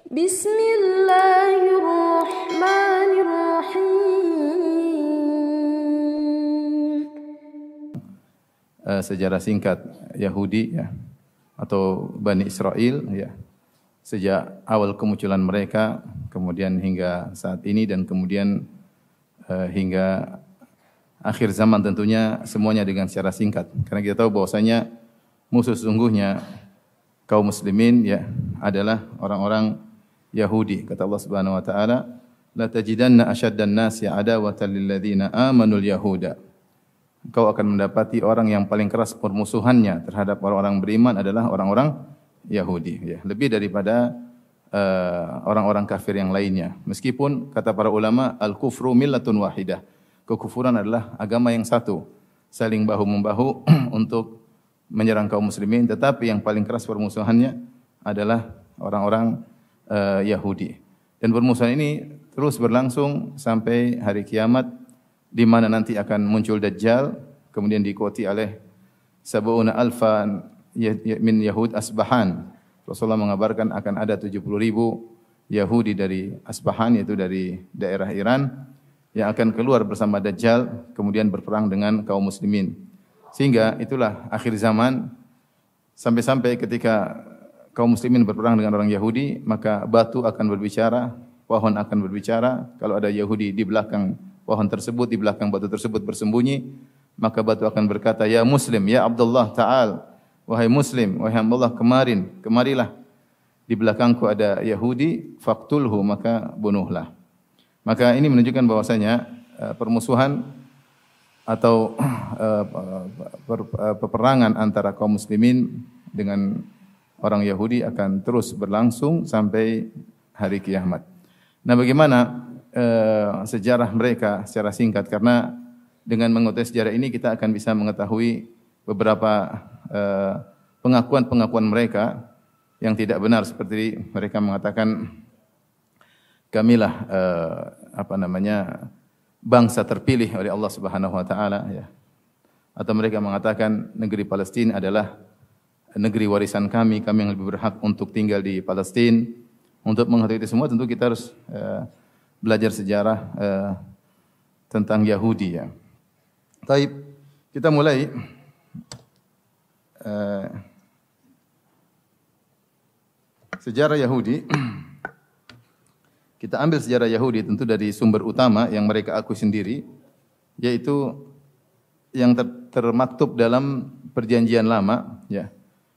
Bismillahirrahmanirrahim. Sejarah singkat Yahudi ya, atau Bani Israel ya, sejak awal kemunculan mereka, kemudian hingga saat ini, dan kemudian hingga akhir zaman tentunya semuanya dengan secara singkat. Karena kita tahu bahwasanya musuh sesungguhnya kaum muslimin ya adalah orang-orang Yahudi. Kata Allah Subhanahu wa taala, la tajidanna asyaddan nasi adawatan lil ladzina amanul yahuda. Kau akan mendapati orang yang paling keras permusuhannya terhadap orang-orang beriman adalah orang-orang Yahudi ya, lebih daripada orang-orang kafir yang lainnya. Meskipun kata para ulama al-kufru millatun wahidah. Kekufuran adalah agama yang satu, saling bahu-membahu untuk menyerang kaum muslimin, tetapi yang paling keras permusuhannya adalah orang-orang Yahudi. Dan permusuhan ini terus berlangsung sampai hari kiamat, di mana nanti akan muncul Dajjal, kemudian diikuti oleh sab'una alfan min Yahud Asbahan. Rasulullah mengabarkan akan ada 70.000 Yahudi dari Asbahan, yaitu dari daerah Iran, yang akan keluar bersama Dajjal, kemudian berperang dengan kaum muslimin. Sehingga itulah akhir zaman, sampai-sampai ketika kaum muslimin berperang dengan orang Yahudi, maka batu akan berbicara, pohon akan berbicara. Kalau ada Yahudi di belakang pohon tersebut, di belakang batu tersebut bersembunyi, maka batu akan berkata, ya Muslim, ya Abdullah ta'al, wahai Muslim, wahai Abdullah, kemarilah. Di belakangku ada Yahudi, faqtulhu, maka bunuhlah. Maka ini menunjukkan bahwasanya permusuhan atau peperangan antara kaum muslimin dengan orang Yahudi akan terus berlangsung sampai hari kiamat. Nah, bagaimana sejarah mereka secara singkat, karena dengan mengetahui sejarah ini kita akan bisa mengetahui beberapa pengakuan-pengakuan mereka yang tidak benar, seperti mereka mengatakan kamilah bangsa terpilih oleh Allah Subhanahu wa taala ya. Atau mereka mengatakan negeri Palestina adalah negeri warisan kami yang lebih berhak untuk tinggal di Palestina. Untuk mengetahui itu semua tentu kita harus belajar sejarah tentang Yahudi ya. Baik, kita mulai sejarah Yahudi. Kita ambil sejarah Yahudi tentu dari sumber utama yang mereka akui sendiri, yaitu yang termaktub dalam Perjanjian Lama ya.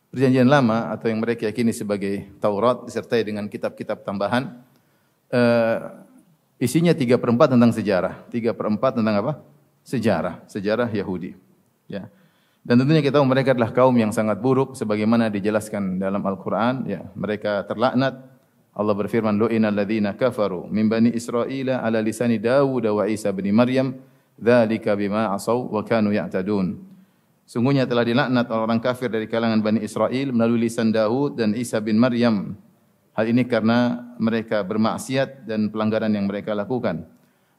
Perjanjian Lama atau yang mereka yakini sebagai Taurat disertai dengan kitab-kitab tambahan, isinya 3/4 tentang sejarah. 3/4 tentang apa? Sejarah Yahudi. Ya. Dan tentunya kita tahu mereka adalah kaum yang sangat buruk sebagaimana dijelaskan dalam Al-Qur'an ya. Mereka terlaknat. Allah berfirman, lu'inal ladzina kafaru min bani Israila ala lisani Dawud wa Isa bin Maryam, dzalika bima asaw wa kanu ya'tadun. Sungguhnya telah dilaknat orang kafir dari kalangan Bani Israel melalui lisan Daud dan Isa bin Maryam. Hal ini karena mereka bermaksiat dan pelanggaran yang mereka lakukan.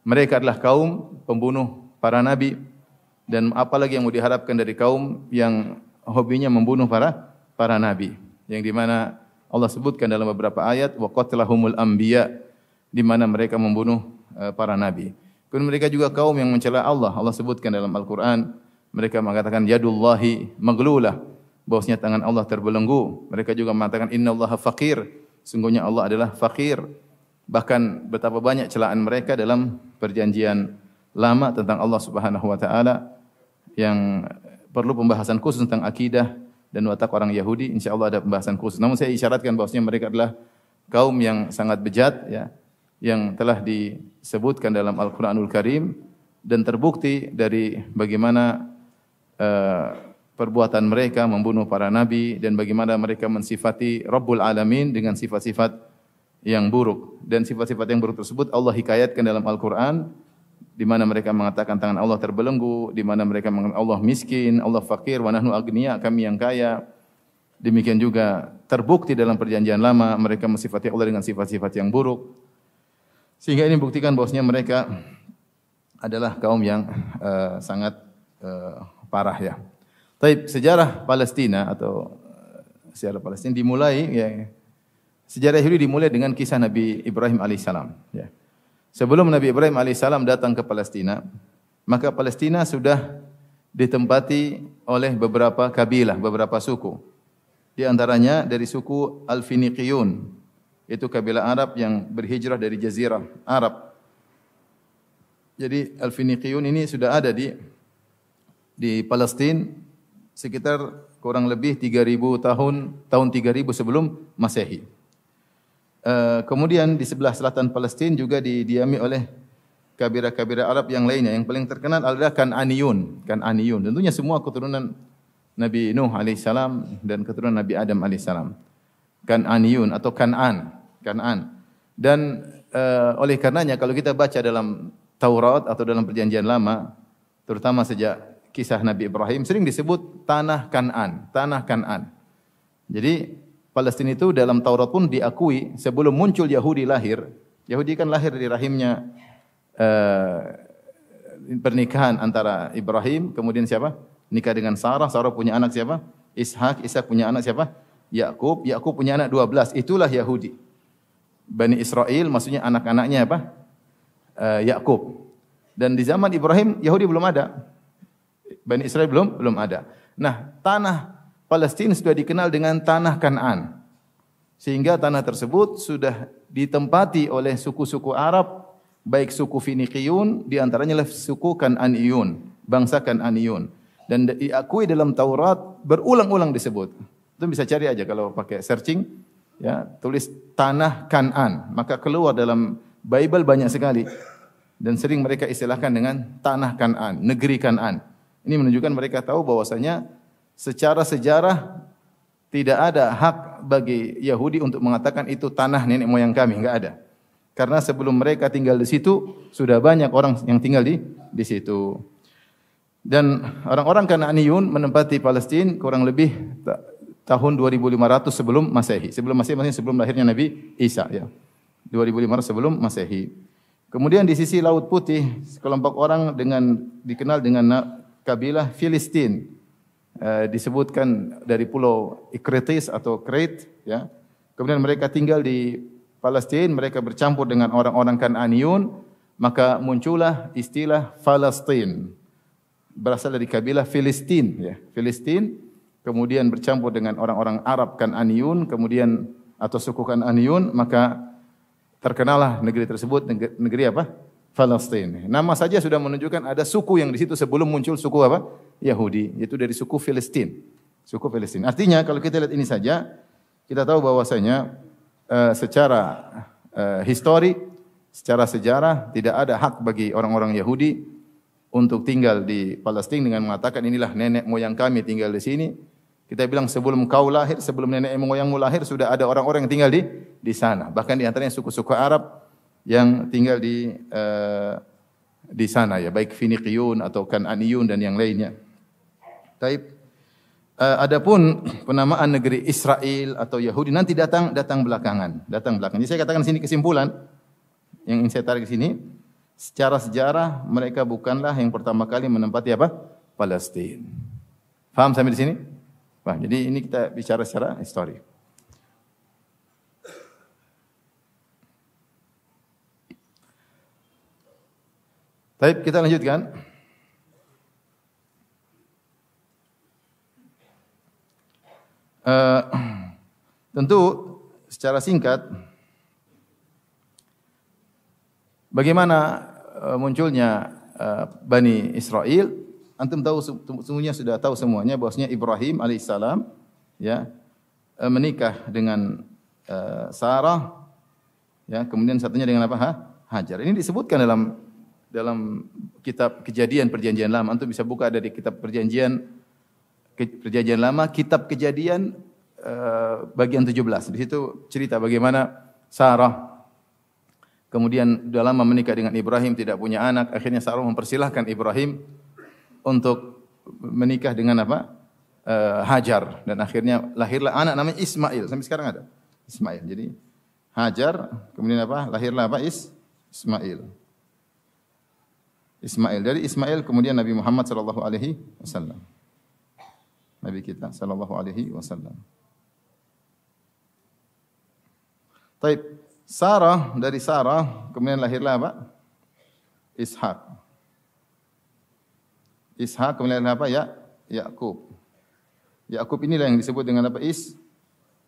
Mereka adalah kaum pembunuh para nabi, dan apalagi yang mau diharapkan dari kaum yang hobinya membunuh para nabi, yang di mana Allah sebutkan dalam beberapa ayat wa qatlahumul anbiya, di mana mereka membunuh para nabi. Kemudian mereka juga kaum yang mencela Allah. Allah sebutkan dalam Al-Qur'an, mereka mengatakan yadullahi maglulah, bahwasanya tangan Allah terbelenggu. Mereka juga mengatakan innallaha faqir, sungguhnya Allah adalah fakir. Bahkan betapa banyak celaan mereka dalam Perjanjian Lama tentang Allah Subhanahu wa taala, yang perlu pembahasan khusus tentang akidah dan watak orang Yahudi. Insyaallah ada pembahasan khusus. Namun saya isyaratkan bahwasanya mereka adalah kaum yang sangat bejat ya, yang telah disebutkan dalam Al-Qur'anul Karim, dan terbukti dari bagaimana perbuatan mereka membunuh para nabi, dan bagaimana mereka mensifati Rabbul Alamin dengan sifat-sifat yang buruk. Dan sifat-sifat yang buruk tersebut Allah hikayatkan dalam Al-Qur'an, di mana mereka mengatakan tangan Allah terbelenggu, di mana mereka mengatakan Allah miskin, Allah fakir, wa nahnu agniya, kami yang kaya. Demikian juga terbukti dalam Perjanjian Lama mereka mensifati Allah dengan sifat-sifat yang buruk. Sehingga ini membuktikan bahwasanya mereka adalah kaum yang sangat parah ya. Taib, sejarah Palestina atau sejarah Palestina dimulai ya Sejarah Yahudi dimulai dengan kisah Nabi Ibrahim alaihissalam. Ya. Sebelum Nabi Ibrahim alaihissalam datang ke Palestina, maka Palestina sudah ditempati oleh beberapa kabilah, beberapa suku. Di antaranya dari suku Al-Finiqiyun, itu kabilah Arab yang berhijrah dari Jazirah Arab. Jadi Al-Finiqiyun ini sudah ada di Palestina sekitar kurang lebih 3000 tahun 3000 sebelum Masehi. Kemudian di sebelah selatan Palestina juga didiami oleh kabila-kabila Arab yang lainnya. Yang paling terkenal adalah Kan'aniyun. Tentunya semua keturunan Nabi Nuh alaihissalam dan keturunan Nabi Adam alaihissalam. Kan'aniyun atau Kan'an. Dan oleh karenanya kalau kita baca dalam Taurat atau dalam Perjanjian Lama, terutama sejak kisah Nabi Ibrahim, sering disebut tanah Kan'an. Jadi Palestina itu dalam Taurat pun diakui sebelum muncul Yahudi lahir. Yahudi kan lahir dari rahimnya pernikahan antara Ibrahim, kemudian siapa? Nikah dengan Sarah. Sarah punya anak siapa? Ishak. Ishak punya anak siapa? Yakub. Yakub punya anak 12. Itulah Yahudi. Bani Israel maksudnya anak-anaknya apa? Yakub. Dan di zaman Ibrahim Yahudi belum ada. Bani Israel belum ada. Nah, tanah Palestina sudah dikenal dengan tanah Kan'an. Sehingga tanah tersebut sudah ditempati oleh suku-suku Arab, baik suku Finiqiyun, di antaranya suku Kan'aniyun, bangsa Kan'aniyun. Dan diakui dalam Taurat berulang-ulang disebut. Itu bisa cari aja kalau pakai searching, ya, tulis tanah Kan'an, maka keluar dalam Bible banyak sekali. Dan sering mereka istilahkan dengan tanah Kan'an, negeri Kan'an. Ini menunjukkan mereka tahu bahwasanya secara sejarah tidak ada hak bagi Yahudi untuk mengatakan itu tanah nenek moyang kami, enggak ada. Karena sebelum mereka tinggal di situ, sudah banyak orang yang tinggal di situ. Dan orang-orang Kan'aniyun menempati Palestina kurang lebih tahun 2500 sebelum Masehi. Sebelum Masehi maksudnya sebelum lahirnya Nabi Isa, ya. 2500 sebelum Masehi. Kemudian di sisi Laut Putih, sekelompok orang dikenal dengan kabilah Filistin. Disebutkan dari pulau Ikritis atau Crete, ya. Kemudian mereka tinggal di Palestina, mereka bercampur dengan orang-orang Kan'aniyun, maka muncullah istilah Palestin. Berasal dari kabilah Filistin, ya. Filistin kemudian bercampur dengan orang-orang Arab Kan'aniyun, kemudian atau suku Kan'aniyun, maka terkenallah negeri tersebut negeri apa? Palestina. Nama saja sudah menunjukkan ada suku yang di situ sebelum muncul suku apa? Yahudi, yaitu dari suku Filistin. Suku Filistin. Artinya kalau kita lihat ini saja, kita tahu bahwasanya secara histori, secara sejarah tidak ada hak bagi orang-orang Yahudi untuk tinggal di Palestina dengan mengatakan inilah nenek moyang kami tinggal di sini. Kita bilang sebelum kau lahir, sebelum nenek moyangmu lahir sudah ada orang-orang yang tinggal di sana. Bahkan di antaranya suku-suku Arab yang tinggal di sana, ya, baik Finiqiyun atau Kan'aniyun dan yang lainnya. Taib. Adapun penamaan negeri Israel atau Yahudi nanti datang belakangan. Jadi saya katakan sini kesimpulan yang ingin saya tarik di sini, secara sejarah mereka bukanlah yang pertama kali menempati apa? Palestina. Faham sampai di sini? Paham. Jadi ini kita bicara secara histori. Baik, kita lanjutkan. Tentu secara singkat bagaimana munculnya Bani Israel, antum tahu semuanya, sudah tahu semuanya bahwasanya Ibrahim alaihissalam, ya, menikah dengan Sarah, ya, kemudian satunya dengan apa? Hajar. Ini disebutkan dalam kitab Kejadian Perjanjian Lama. Antum bisa buka dari kitab Perjanjian Lama, kitab Kejadian bagian 17. Di situ cerita bagaimana Sarah kemudian sudah lama menikah dengan Ibrahim, tidak punya anak. Akhirnya Sarah mempersilahkan Ibrahim untuk menikah dengan apa? Hajar. Dan akhirnya lahirlah anak namanya Ismail. Sampai sekarang ada Ismail. Jadi Hajar, kemudian apa? Lahirlah apa? Ismail. Dari Ismail kemudian Nabi Muhammad sallallahu alaihi wasallam. Nabi kita sallallahu alaihi wasallam. Taib. Sarah, dari Sarah kemudian lahirlah apa? Ishak. Ishak kemudian apa? Yakub. Yakub inilah yang disebut dengan apa?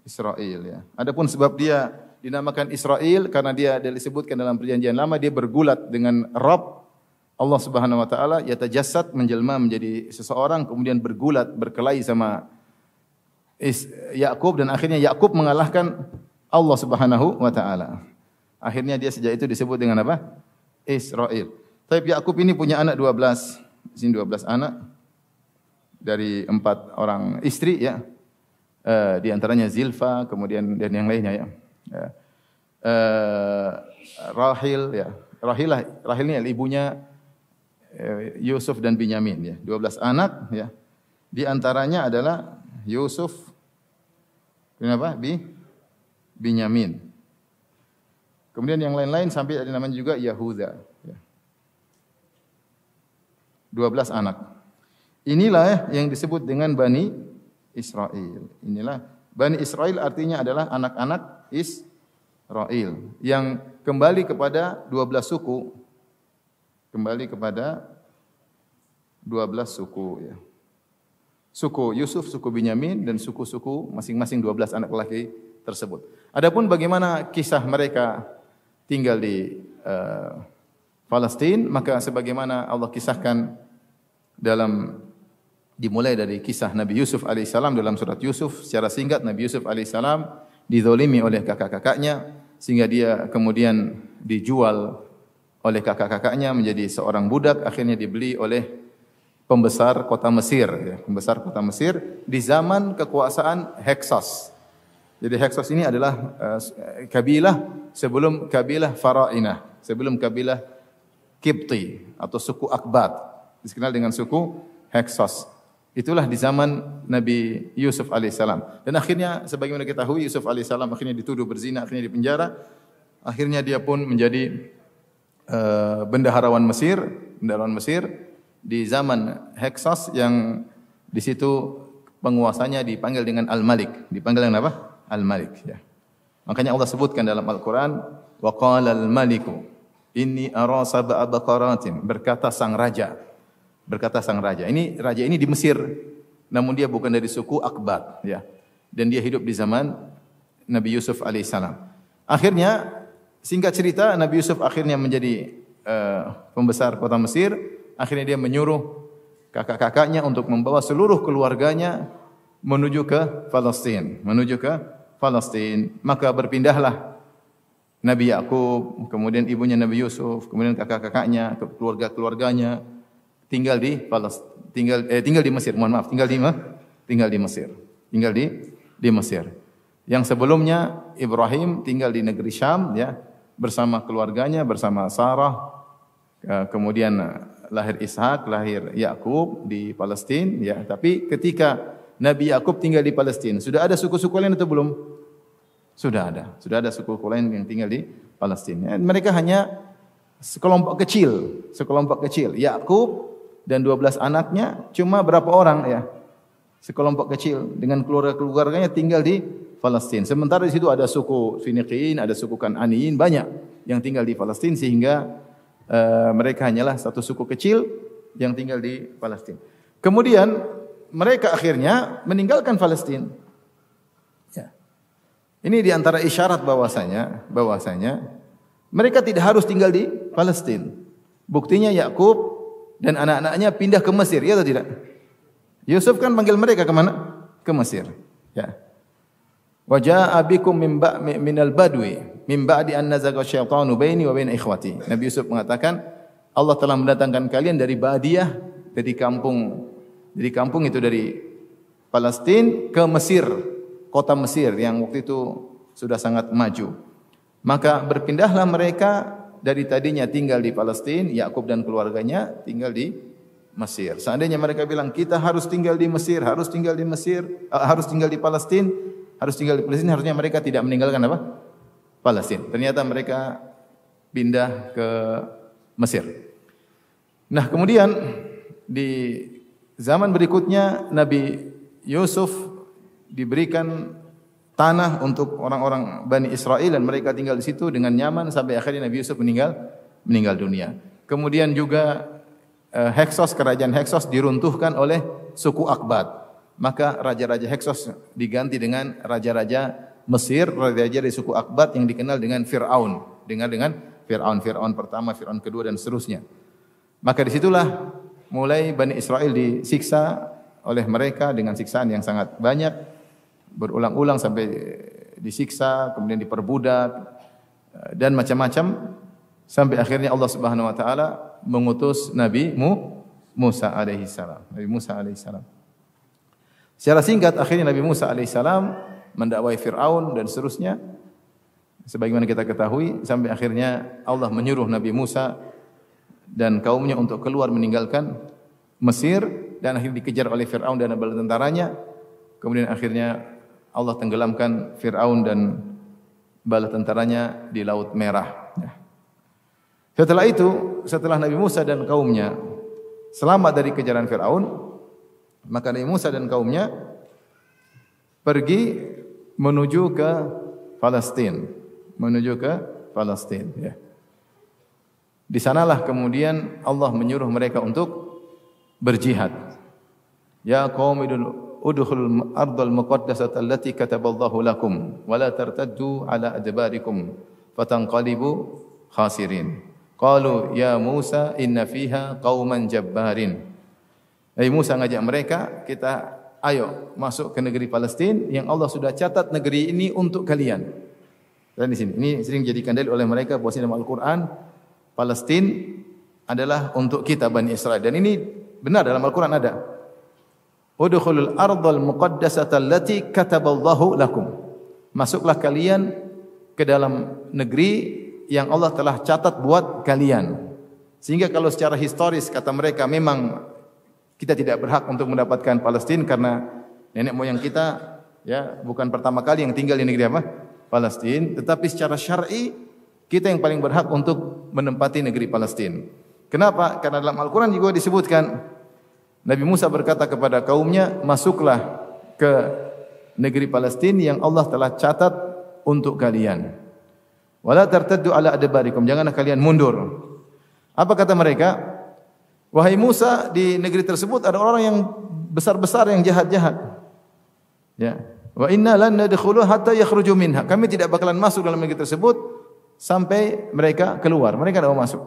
Israel ya. Adapun sebab dia dinamakan Israel karena dia disebutkan dalam perjanjian lama dia bergulat dengan Rabb Allah Subhanahu wa taala, yatajassad, menjelma menjadi seseorang, kemudian bergulat, berkelahi sama Yakub dan akhirnya Yakub mengalahkan Allah Subhanahu wa taala. Akhirnya dia sejak itu disebut dengan apa? Israel. Tapi Yakub ini punya anak 12. Di sini 12 anak dari 4 orang istri ya. Di antaranya Zilfa, kemudian dan yang lainnya ya. Rahil ya. Rahil ini ibunya Yusuf dan Binyamin ya. 12 anak ya. Di antaranya adalah Yusuf, kenapa? Binyamin. Kemudian yang lain-lain sampai ada namanya juga Yahuda. Ya. 12 anak. Inilah yang disebut dengan Bani Israel. Inilah Bani Israel artinya adalah anak-anak Israel yang kembali kepada 12 suku. Kembali kepada 12 suku ya. Suku Yusuf, suku Binyamin dan suku-suku masing-masing 12 anak lelaki tersebut. Adapun bagaimana kisah mereka tinggal di Palestina, maka sebagaimana Allah kisahkan dimulai dari kisah Nabi Yusuf alaihissalam dalam surat Yusuf secara singkat. Nabi Yusuf alaihissalam dizalimi oleh kakak-kakaknya sehingga dia kemudian dijual oleh kakak-kakaknya menjadi seorang budak, akhirnya dibeli oleh pembesar kota Mesir ya, pembesar kota Mesir di zaman kekuasaan Heksos. Jadi Heksos ini adalah kabilah sebelum kabilah Farainah, sebelum kabilah Kipti atau suku Akbat, dikenal dengan suku Heksos. Itulah di zaman Nabi Yusuf alaihissalam. Dan akhirnya sebagaimana kita tahu Yusuf alaihissalam akhirnya dituduh berzina, akhirnya dipenjara. Akhirnya dia pun menjadi bendaharawan Mesir di zaman Heksos yang di situ penguasanya dipanggil dengan Al-Malik. Dipanggil dengan apa? Al-Malik ya. Makanya Allah sebutkan dalam Al-Qur'an, wa qala al-maliku inni ara sab'a baqaratin, berkata sang raja. Ini raja ini di Mesir, namun dia bukan dari suku Akbat ya. Dan dia hidup di zaman Nabi Yusuf alaihissalam. Akhirnya singkat cerita Nabi Yusuf akhirnya menjadi pembesar kota Mesir. Akhirnya dia menyuruh kakak-kakaknya untuk membawa seluruh keluarganya menuju ke Palestina. Maka berpindahlah Nabi Yakub, kemudian ibunya Nabi Yusuf, kemudian kakak-kakaknya, keluarga-keluarganya tinggal di Mesir. Tinggal di Mesir. Yang sebelumnya Ibrahim tinggal di negeri Syam ya, bersama keluarganya, bersama Sarah. Kemudian lahir Ishak, lahir Yakub di Palestina ya. Tapi ketika Nabi Yakub tinggal di Palestina, sudah ada suku-suku lain atau belum? Sudah ada suku lain yang tinggal di Palestina. Mereka hanya sekelompok kecil. Yakub dan 12 anaknya cuma berapa orang ya? Sekelompok kecil dengan keluarga-keluarganya tinggal di Palestina. Sementara di situ ada suku Finiqiyin, ada suku Kan'aniyin, banyak yang tinggal di Palestina sehingga mereka hanyalah satu suku kecil yang tinggal di Palestina. Kemudian mereka akhirnya meninggalkan Palestina. Ya. Ini di antara isyarat bahwasanya mereka tidak harus tinggal di Palestina. Buktinya Yakub dan anak-anaknya pindah ke Mesir, ya atau tidak? Yusuf kan panggil mereka ke mana? Ke Mesir. Ya. Wa jaa bikum minal badwi min ba'di an nazaga syaitanu baini wa baina ikhwati. Nabi Yusuf mengatakan Allah telah mendatangkan kalian dari Badiyah, dari kampung itu dari Palestina ke Mesir, kota Mesir yang waktu itu sudah sangat maju. Maka berpindahlah mereka dari tadinya tinggal di Palestina, Yakub dan keluarganya tinggal di Mesir. Seandainya mereka bilang kita harus tinggal di Mesir, harus tinggal di Palestina, harusnya mereka tidak meninggalkan apa? Palestina. Ternyata mereka pindah ke Mesir. Nah, kemudian di zaman berikutnya Nabi Yusuf diberikan tanah untuk orang-orang Bani Israel dan mereka tinggal di situ dengan nyaman sampai akhirnya Nabi Yusuf meninggal dunia. Kemudian juga Heksos, kerajaan Heksos diruntuhkan oleh suku Akbat. Maka raja-raja Heksos diganti dengan raja-raja Mesir, raja-raja dari suku Akbat yang dikenal dengan Fir'aun. Dengan Fir'aun pertama, Fir'aun kedua dan seterusnya. Maka disitulah mulai Bani Israel disiksa oleh mereka dengan siksaan yang sangat banyak, berulang-ulang sampai disiksa, kemudian diperbudak dan macam-macam sampai akhirnya Allah Subhanahu wa taala mengutus Nabi Musa alaihi salam. Nabi Musa alaihi salam. Secara singkat akhirnya Nabi Musa alaihi salam mendakwai Fir'aun dan seterusnya. Sebagaimana kita ketahui sampai akhirnya Allah menyuruh Nabi Musa dan kaumnya untuk keluar meninggalkan Mesir dan akhirnya dikejar oleh Fir'aun dan bala tentaranya. Kemudian akhirnya Allah tenggelamkan Fir'aun dan bala tentaranya di Laut Merah. Setelah itu, setelah Nabi Musa dan kaumnya selamat dari kejaran Fir'aun, maka Nabi Musa dan kaumnya pergi menuju ke Palestina, ya. Di sanalah kemudian Allah menyuruh mereka untuk berjihad. Ya qaumi udkhulul ardal muqaddasata allati kataballahu lakum wa la tartaddu ala adbarikum fatanqalibu khasirin. Qalu ya Musa inna fiha qauman jabbarin. Musa ngajak mereka, kita ayo masuk ke negeri Palestina yang Allah sudah catat negeri ini untuk kalian. Dan di sini ini sering dijadikan dalil oleh mereka bahwa dalam Al-Qur'an Palestina adalah untuk kita Bani Israel dan ini benar dalam Al-Qur'an ada. Udkhulul ardal muqaddasata allati kataballahu lakum. Masuklah kalian ke dalam negeri yang Allah telah catat buat kalian. Sehingga kalau secara historis kata mereka memang kita tidak berhak untuk mendapatkan Palestina karena nenek moyang kita ya bukan pertama kali yang tinggal di negeri apa? Palestina, tetapi secara syar'i kita yang paling berhak untuk menempati negeri Palestina. Kenapa? Karena dalam Al-Qur'an juga disebutkan Nabi Musa berkata kepada kaumnya, "Masuklah ke negeri Palestina yang Allah telah catat untuk kalian." Wala tartaddu ala adbarikum, janganlah kalian mundur. Apa kata mereka? Wahai Musa, di negeri tersebut ada orang yang besar-besar yang jahat-jahat. Ya. Wa inna lan nadkhulu hatta yakhruju minha. Kami tidak bakalan masuk dalam negeri tersebut sampai mereka keluar. Mereka tidak mau masuk.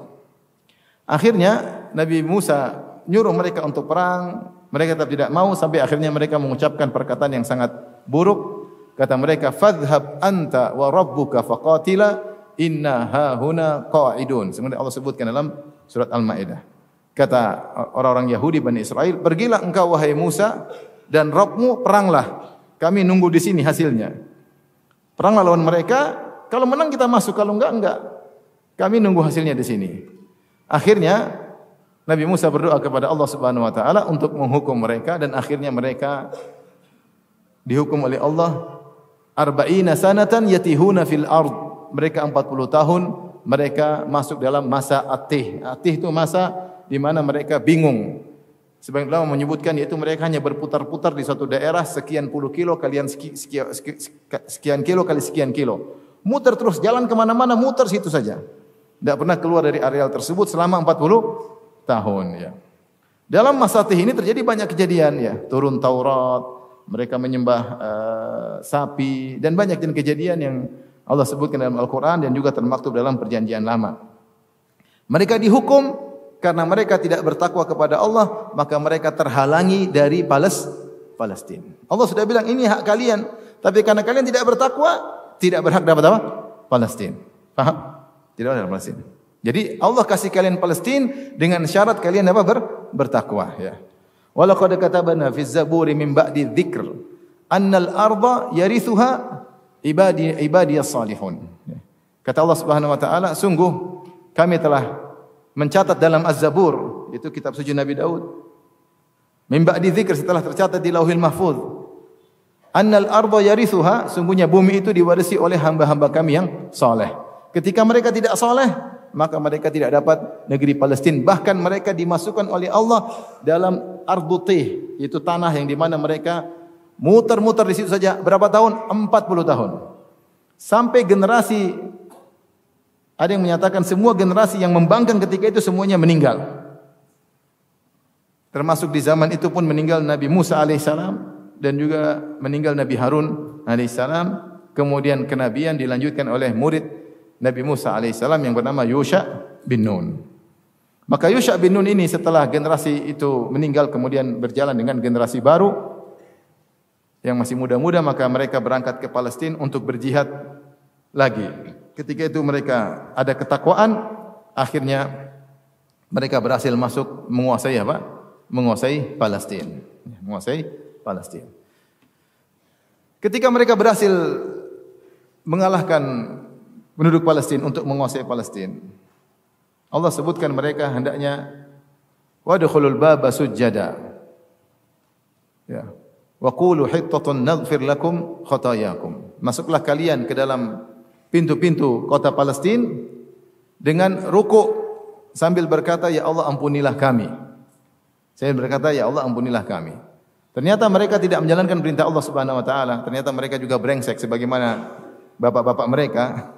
Akhirnya Nabi Musa nyuruh mereka untuk perang, mereka tetap tidak mau sampai akhirnya mereka mengucapkan perkataan yang sangat buruk. Kata mereka, "Fadhhab anta wa rabbuka faqatila inna hahuna qa'idun." Sebenarnya Allah sebutkan dalam surat Al-Maidah. Kata orang-orang Yahudi Bani Israel, "Pergilah engkau wahai Musa dan Rabbmu peranglah. Kami nunggu di sini hasilnya." Peranglah lawan mereka, kalau menang kita masuk, kalau enggak. Kami nunggu hasilnya di sini. Akhirnya Nabi Musa berdoa kepada Allah Subhanahu wa taala untuk menghukum mereka dan akhirnya mereka dihukum oleh Allah 40 sanatan yatihuna fil ard. Mereka 40 tahun mereka masuk dalam masa atih. Atih itu masa di mana mereka bingung. Sebagian ulama menyebutkan yaitu mereka hanya berputar-putar di suatu daerah sekian puluh kilo kalian sekian kilo kali sekian kilo. Muter terus, jalan kemana-mana muter situ saja. Tidak pernah keluar dari areal tersebut selama 40 tahun. Ya. Dalam masa atih ini terjadi banyak kejadian. Ya. Turun Taurat. Mereka menyembah sapi dan banyak kejadian yang Allah sebutkan dalam Al-Quran dan juga termaktub dalam perjanjian lama. Mereka dihukum karena mereka tidak bertakwa kepada Allah, maka mereka terhalangi dari Palestina. Allah sudah bilang ini hak kalian, tapi karena kalian tidak bertakwa, tidak berhak dapat apa? Palestina. Paham? Tidak ada Palestina. Jadi Allah kasih kalian Palestina dengan syarat kalian apa? Bertakwa. Ya. Walaqad katabna fi zaburi min ba'di dzikr annal arda yarithuha ibadiyas salihun. Kata Allah Subhanahu wa taala, sungguh kami telah mencatat dalam Az-Zabur, itu kitab suci Nabi Daud. Min ba'di dzikr, setelah tercatat di Lauhil Mahfuz. Annal arda yarithuha, sungguhnya bumi itu diwarisi oleh hamba-hamba kami yang saleh. Ketika mereka tidak saleh, maka mereka tidak dapat negeri Palestina. Bahkan mereka dimasukkan oleh Allah dalam Ardutih, itu tanah yang di mana mereka Muter-muter di situ saja berapa tahun? 40 tahun. Sampai generasi, ada yang menyatakan semua generasi yang membangkang ketika itu semuanya meninggal. Termasuk di zaman itu pun meninggal Nabi Musa alaihissalam dan juga meninggal Nabi Harun alaihissalam. Kemudian kenabian dilanjutkan oleh murid Nabi Musa alaihissalam yang bernama Yusha bin Nun. Maka Yusha bin Nun ini setelah generasi itu meninggal kemudian berjalan dengan generasi baru yang masih muda-muda, maka mereka berangkat ke Palestina untuk berjihad lagi. Ketika itu mereka ada ketakwaan, akhirnya mereka berhasil masuk menguasai apa? Menguasai Palestina. Menguasai Palestina. Ketika mereka berhasil mengalahkan penduduk Palestina untuk menguasai Palestina, Allah sebutkan mereka hendaknya wadkhulul baba sujjada. Ya. Wa qulu hittatun naghfir lakum khatayakum. Masuklah kalian ke dalam pintu-pintu kota Palestina dengan rukuk sambil berkata, ya Allah ampunilah kami. Saya berkata, ya Allah ampunilah kami. Ternyata mereka tidak menjalankan perintah Allah Subhanahu wa taala. Ternyata mereka juga brengsek sebagaimana bapak-bapak mereka.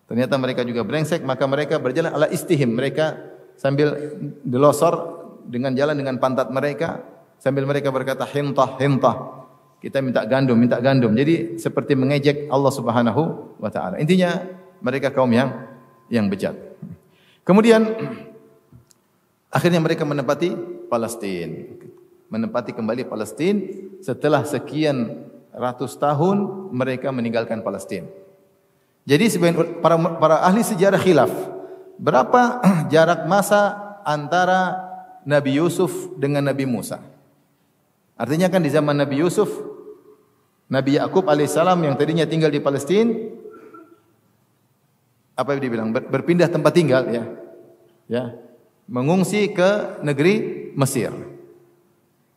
Ternyata mereka juga brengsek, maka mereka berjalan ala istihim. Mereka sambil delosor dengan jalan dengan pantat mereka, sambil mereka berkata hintah, hintah. Kita minta gandum, minta gandum. Jadi seperti mengejek Allah Subhanahu wa taala. Intinya mereka kaum yang bejat. Kemudian akhirnya mereka menempati Palestina. Menempati kembali Palestina setelah sekian ratus tahun mereka meninggalkan Palestina. Jadi para ahli sejarah khilaf, berapa jarak masa antara Nabi Yusuf dengan Nabi Musa? Artinya kan di zaman Nabi Yusuf, Nabi Yakub alaihissalam yang tadinya tinggal di Palestina, apa yang dibilang? Berpindah tempat tinggal, ya, mengungsi ke negeri Mesir.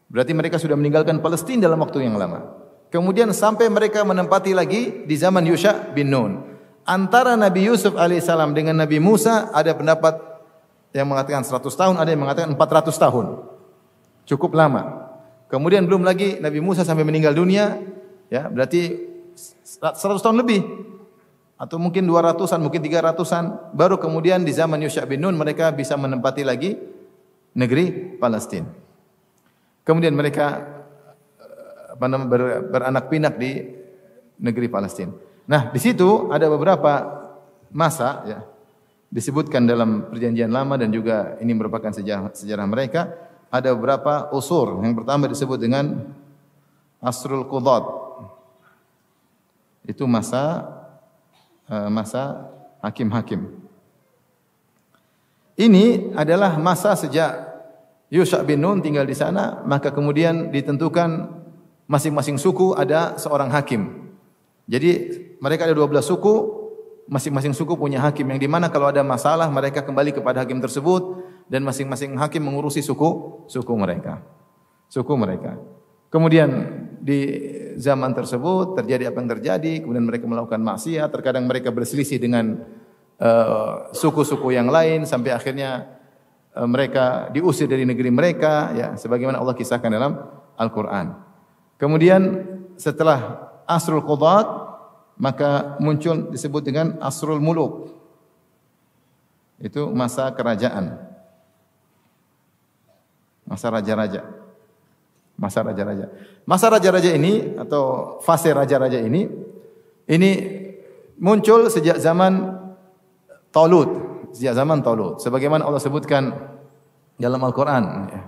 Berarti mereka sudah meninggalkan Palestina dalam waktu yang lama. Kemudian sampai mereka menempati lagi di zaman Yusha bin Nun. Antara Nabi Yusuf alaihissalam dengan Nabi Musa ada pendapat yang mengatakan 100 tahun, ada yang mengatakan 400 tahun. Cukup lama. Kemudian belum lagi Nabi Musa sampai meninggal dunia, ya, berarti 100 tahun lebih. Atau mungkin 200-an, mungkin 300-an. Baru kemudian di zaman Yusha bin Nun mereka bisa menempati lagi negeri Palestina. Kemudian mereka beranak pinak di negeri Palestina. Nah, di situ ada beberapa masa, ya, disebutkan dalam perjanjian lama dan juga ini merupakan sejarah mereka. Ada beberapa usur. Yang pertama disebut dengan Asrul Qudat. Itu masa hakim-hakim. Ini adalah masa sejak Yusha bin Nun tinggal di sana, maka kemudian ditentukan masing-masing suku ada seorang hakim. Jadi mereka ada 12 suku, masing-masing suku punya hakim yang dimana kalau ada masalah mereka kembali kepada hakim tersebut dan masing-masing hakim mengurusi suku mereka. Kemudian di zaman tersebut terjadi apa yang terjadi, kemudian mereka melakukan maksiat, terkadang mereka berselisih dengan suku-suku yang lain sampai akhirnya mereka diusir dari negeri mereka, ya, sebagaimana Allah kisahkan dalam Al-Qur'an. Kemudian setelah Asrul Qudat maka muncul disebut dengan Asrul Muluk. Itu masa kerajaan. Masa raja-raja. Masa raja-raja ini atau fase raja-raja ini muncul sejak zaman Talut. Sejak zaman Talut. Sebagaimana Allah sebutkan dalam Al-Qur'an, ya.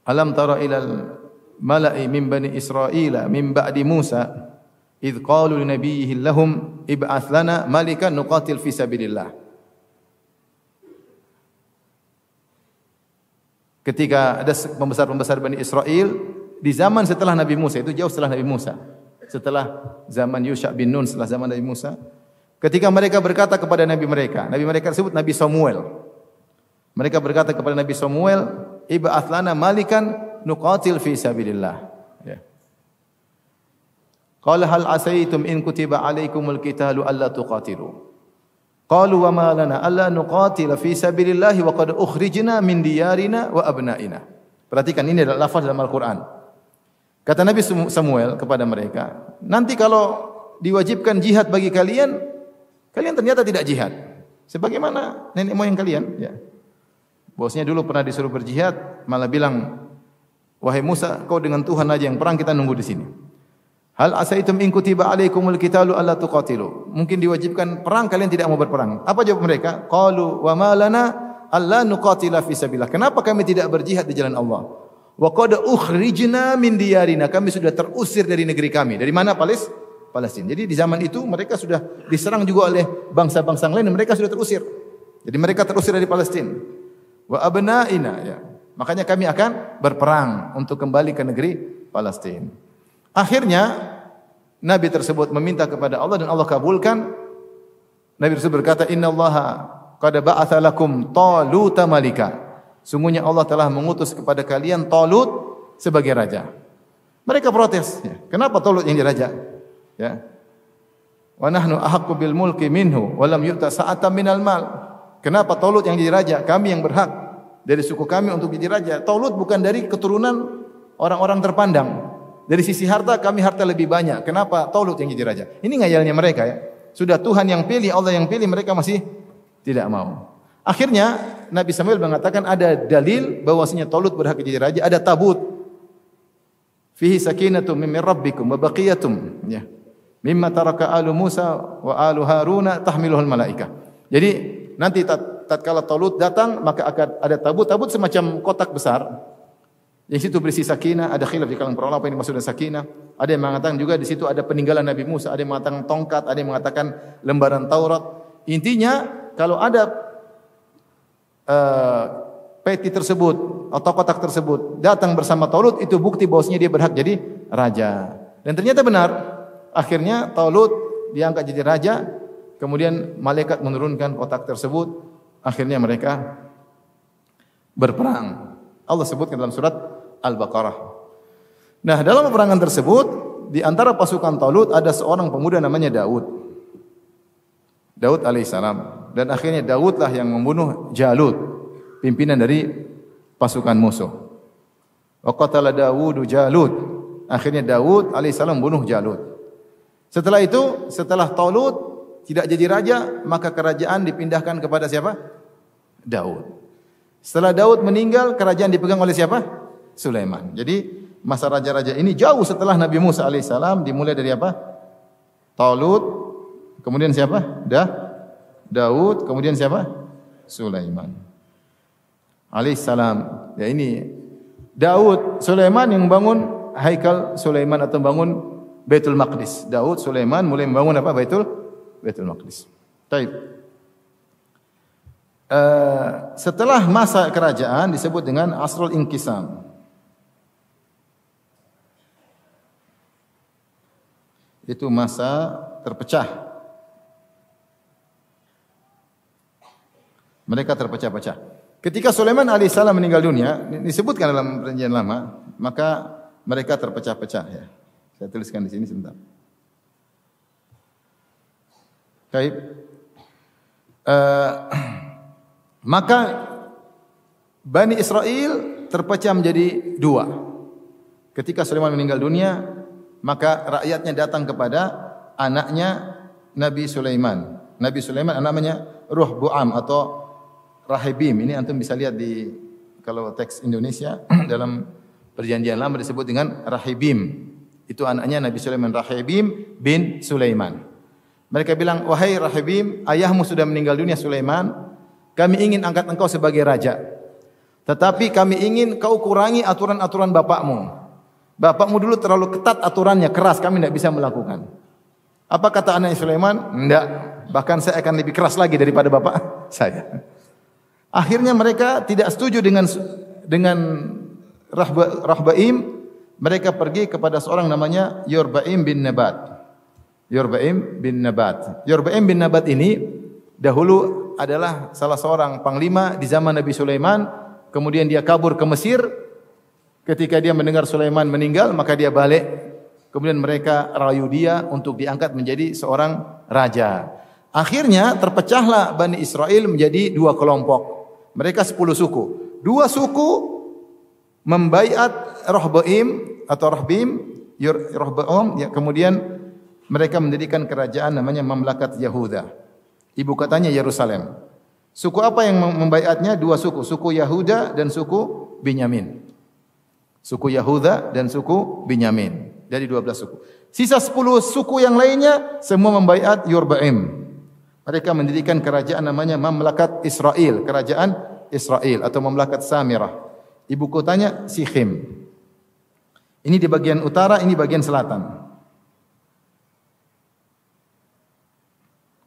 Alam tara ilal mala'i min bani Israila min ba'di Musa idh qalu li nabiyihim lahum ib'ats lana malikan nuqatil fi sabilillah. Ketika ada pembesar-pembesar Bani Israel di zaman setelah Nabi Musa, itu jauh setelah Nabi Musa, setelah zaman Yusha bin Nun, setelah zaman Nabi Musa, ketika mereka berkata kepada Nabi mereka tersebut Nabi Samuel. Mereka berkata kepada Nabi Samuel, ib'ats lana malikan nuqatil fi sabilillah. Ya. Qala hal asaitum in kutiba alaikumul qitalu alla tuqatilu. Qalu wa ma lana alla nuqatila fi sabilillah wa qad ukhrijna min diyarina wa abnaina. Perhatikan, ini adalah lafaz dalam Al-Quran. Kata Nabi Samuel kepada mereka, nanti kalau diwajibkan jihad bagi kalian, kalian ternyata tidak jihad. Sebagaimana nenek moyang kalian. Ya. Bosnya dulu pernah disuruh berjihad, malah bilang, wahai Musa, kau dengan Tuhan aja yang perang, kita nunggu di sini. Hal asaitum in kutiba alaikumul qitalu alla tuqatilu. Mungkin diwajibkan perang, kalian tidak mau berperang. Apa jawab mereka? Qalu wa ma lana alla nuqatila fi sabilillah. Kenapa kami tidak berjihad di jalan Allah? Wa qad ukhrijna min diyarina. Kami sudah terusir dari negeri kami. Dari mana? Palestina. Jadi di zaman itu mereka sudah diserang juga oleh bangsa-bangsa lain dan mereka sudah terusir. Jadi mereka terusir dari Palestina. Wa abnaina, ya. Makanya kami akan berperang untuk kembali ke negeri Palestina. Akhirnya Nabi tersebut meminta kepada Allah dan Allah kabulkan. Nabi tersebut berkata, "Innallaha qad ba'atsa lakum Taluta malika." Sungguhnya Allah telah mengutus kepada kalian Talut sebagai raja. Mereka protes, ya. Kenapa Talut yang jadi raja? Ya. Wa nahnu ahaqqu bil mulki minhu wa lam yu'ta sa'atan minal mal. Kenapa Talut yang jadi raja? Kami yang berhak dari suku kami untuk jadi raja. Talut bukan dari keturunan orang-orang terpandang. Dari sisi harta kami harta lebih banyak. Kenapa Talut yang jadi raja? Ini ngayalnya mereka, ya. Sudah Tuhan yang pilih, Allah yang pilih, mereka masih tidak mau. Akhirnya Nabi Samuel mengatakan ada dalil bahwasanya Talut berhak jadi raja, ada tabut. Fihi sakinatu min rabbikum wa baqiyatum, ya. Mimma taraka alu Musa wa alu Haruna tahmiluhul malaikah. Jadi nanti tatkala Talut datang, maka akan ada tabut semacam kotak besar. Yang situ berisi sakinah, ada khilaf di kalangan para ulama apa yang dimaksud dengan sakinah. Ada yang mengatakan juga di situ ada peninggalan Nabi Musa, ada yang mengatakan tongkat, ada yang mengatakan lembaran Taurat. Intinya kalau ada peti tersebut atau kotak tersebut datang bersama Talut, itu bukti bahwasanya dia berhak jadi raja. Dan ternyata benar. Akhirnya Talut diangkat jadi raja. Kemudian malaikat menurunkan kotak tersebut. Akhirnya mereka berperang. Allah sebutkan dalam surat Al-Baqarah. Nah, dalam peperangan tersebut, di antara pasukan Talut ada seorang pemuda namanya Daud. Daud alaihissalam. Dan akhirnya Daudlah yang membunuh Jalut, pimpinan dari pasukan musuh. Wa qatala Dawudu Jalut. Akhirnya Daud alaihissalam membunuh Jalut. Setelah itu, setelah Talut tidak jadi raja, maka kerajaan dipindahkan kepada siapa? Daud. Setelah Daud meninggal, kerajaan dipegang oleh siapa? Sulaiman. Jadi masa raja-raja ini jauh setelah Nabi Musa alaihissalam, dimulai dari apa? Talut, kemudian siapa? Daud, kemudian siapa? Sulaiman alaihissalam. Ya, ini Daud, Sulaiman yang bangun Haikal Sulaiman atau bangun Baitul Maqdis. Daud, Sulaiman mulai membangun apa? Baitul Maqdis. Baik. Setelah masa kerajaan disebut dengan Asrul Inqisam. Itu masa terpecah. Mereka terpecah-pecah. Ketika Sulaiman alaihissalam meninggal dunia, disebutkan dalam perjanjian lama, maka mereka terpecah-pecah, ya. Saya tuliskan di sini sebentar. Baik. Maka Bani Israel terpecah menjadi dua. Ketika Sulaiman meninggal dunia, maka rakyatnya datang kepada anaknya Nabi Sulaiman. Nabi Sulaiman namanya Ruhbu'am atau Rahibim. Ini antum bisa lihat di kalau teks Indonesia dalam perjanjian lama disebut dengan Rahibim. Itu anaknya Nabi Sulaiman, Rahibim bin Sulaiman. Mereka bilang, wahai Rahibim, ayahmu sudah meninggal dunia Sulaiman. Kami ingin angkat engkau sebagai raja. Tetapi kami ingin kau kurangi aturan-aturan bapakmu. Bapakmu dulu terlalu ketat aturannya, keras, kami tidak bisa melakukan. Apa kata anak Sulaiman? Tidak, bahkan saya akan lebih keras lagi daripada bapak saya. Akhirnya mereka tidak setuju dengan Rahbaim. Mereka pergi kepada seorang namanya Yorbaim bin Nabat. Yorbaim bin Nabat ini dahulu adalah salah seorang panglima di zaman Nabi Sulaiman. Kemudian dia kabur ke Mesir. Ketika dia mendengar Sulaiman meninggal, maka dia balik. Kemudian mereka rayu dia untuk diangkat menjadi seorang raja. Akhirnya terpecahlah Bani Israel menjadi dua kelompok. Mereka 10 suku. 2 suku membaiat Rohbaim atau Rohbaim, ya, kemudian mereka mendirikan kerajaan namanya Mamlakat Yahuda. Ibu kotanya Yerusalem. Suku apa yang membaiatnya? Dua suku, suku Yahuda dan suku Binyamin. Suku Yahuda dan suku Binyamin. Dari 12 suku. Sisa 10 suku yang lainnya semua membaiat Yorbaim. Mereka mendirikan kerajaan namanya Mamlakat Israel, kerajaan Israel atau Mamlakat Samirah. Ibu kotanya Sikhim. Ini di bagian utara, ini bagian selatan.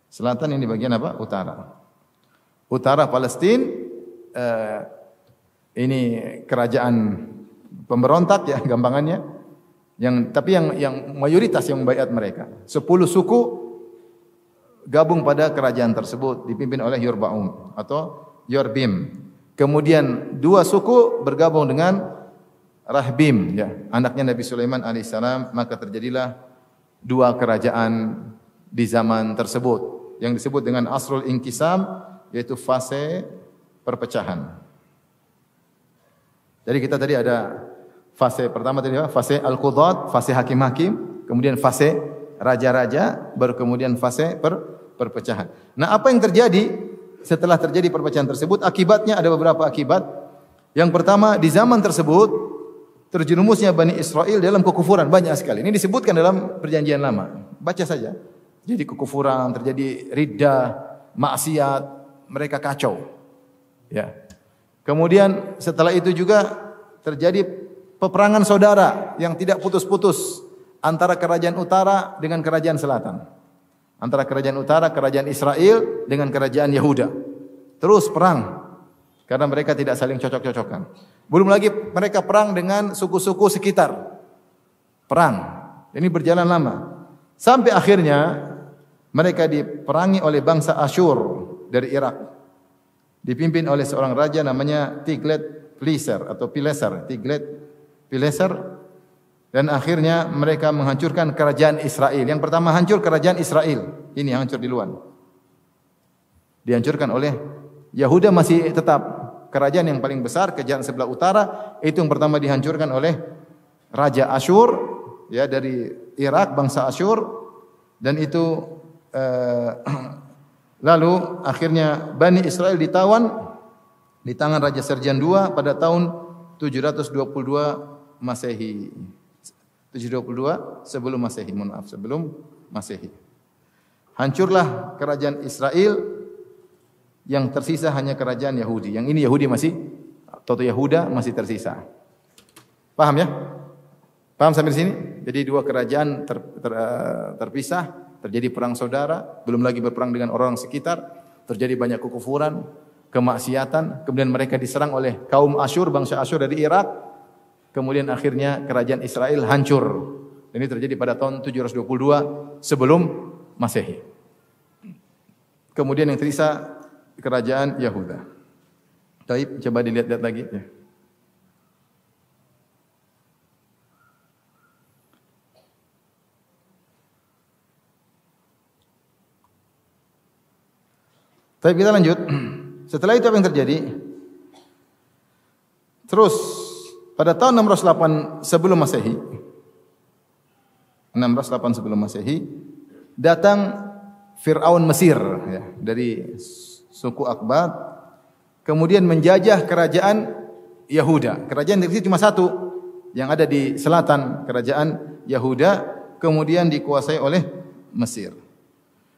Selatan ini bagian apa? Utara. Utara Palestina, ini kerajaan pemberontak ya gampangannya. Tapi yang mayoritas yang membaiat mereka. 10 suku gabung pada kerajaan tersebut dipimpin oleh Yorbaum atau Yorbim. Kemudian 2 suku bergabung dengan Rahbim, ya, anaknya Nabi Sulaiman alaihissalam. Maka terjadilah 2 kerajaan di zaman tersebut yang disebut dengan Asrul Inqisam, yaitu fase perpecahan. Jadi kita tadi ada fase pertama tadi apa? Fase Al-Qudat, fase hakim-hakim, kemudian fase raja-raja, baru kemudian fase perpecahan. Nah, apa yang terjadi setelah terjadi perpecahan tersebut? Akibatnya ada beberapa akibat. Yang pertama, di zaman tersebut terjerumusnya Bani Israel dalam kekufuran banyak sekali. Ini disebutkan dalam Perjanjian Lama. Baca saja. Jadi kekufuran, terjadi riddah, maksiat, mereka kacau. Ya. Kemudian setelah itu juga terjadi peperangan saudara yang tidak putus-putus antara kerajaan utara dengan kerajaan selatan. Antara kerajaan utara, kerajaan Israel dengan kerajaan Yahuda. Terus perang karena mereka tidak saling cocok-cocokan. Belum lagi mereka perang dengan suku-suku sekitar. Perang. Ini berjalan lama. Sampai akhirnya mereka diperangi oleh bangsa Asyur dari Irak. Dipimpin oleh seorang raja namanya Tiglat-Pileser atau Pileser, Tiglat-Pileser, dan akhirnya mereka menghancurkan kerajaan Israel. Yang pertama hancur kerajaan Israel. Ini yang hancur duluan. Dihancurkan oleh Yahuda, masih tetap kerajaan yang paling besar, kerajaan sebelah utara, itu yang pertama dihancurkan oleh Raja Asyur, ya, dari Irak, bangsa Asyur, dan itu lalu akhirnya Bani Israel ditawan di tangan Raja Serjan II pada tahun 722 Masehi. 722 sebelum Masehi, sebelum Masehi. Hancurlah kerajaan Israel, yang tersisa hanya kerajaan Yahudi. Yang ini Yahudi masih, atau Yahuda masih tersisa. Paham ya? Paham sampai di sini? Jadi 2 kerajaan terpisah. Terjadi perang saudara, belum lagi berperang dengan orang sekitar, terjadi banyak kekufuran, kemaksiatan, kemudian mereka diserang oleh kaum Asyur, bangsa Asyur dari Irak, kemudian akhirnya kerajaan Israel hancur. Ini terjadi pada tahun 722 sebelum Masehi. Kemudian yang tersisa kerajaan Yahuda. Baik, coba dilihat-lihat lagi ya. Tapi kita lanjut. Setelah itu apa yang terjadi? Terus pada tahun 608 sebelum Masehi, 608 sebelum Masehi, datang Fir'aun Mesir, ya, dari suku Akbat, kemudian menjajah kerajaan Yahuda. Kerajaan di sini cuma satu, yang ada di selatan, kerajaan Yahuda, kemudian dikuasai oleh Mesir.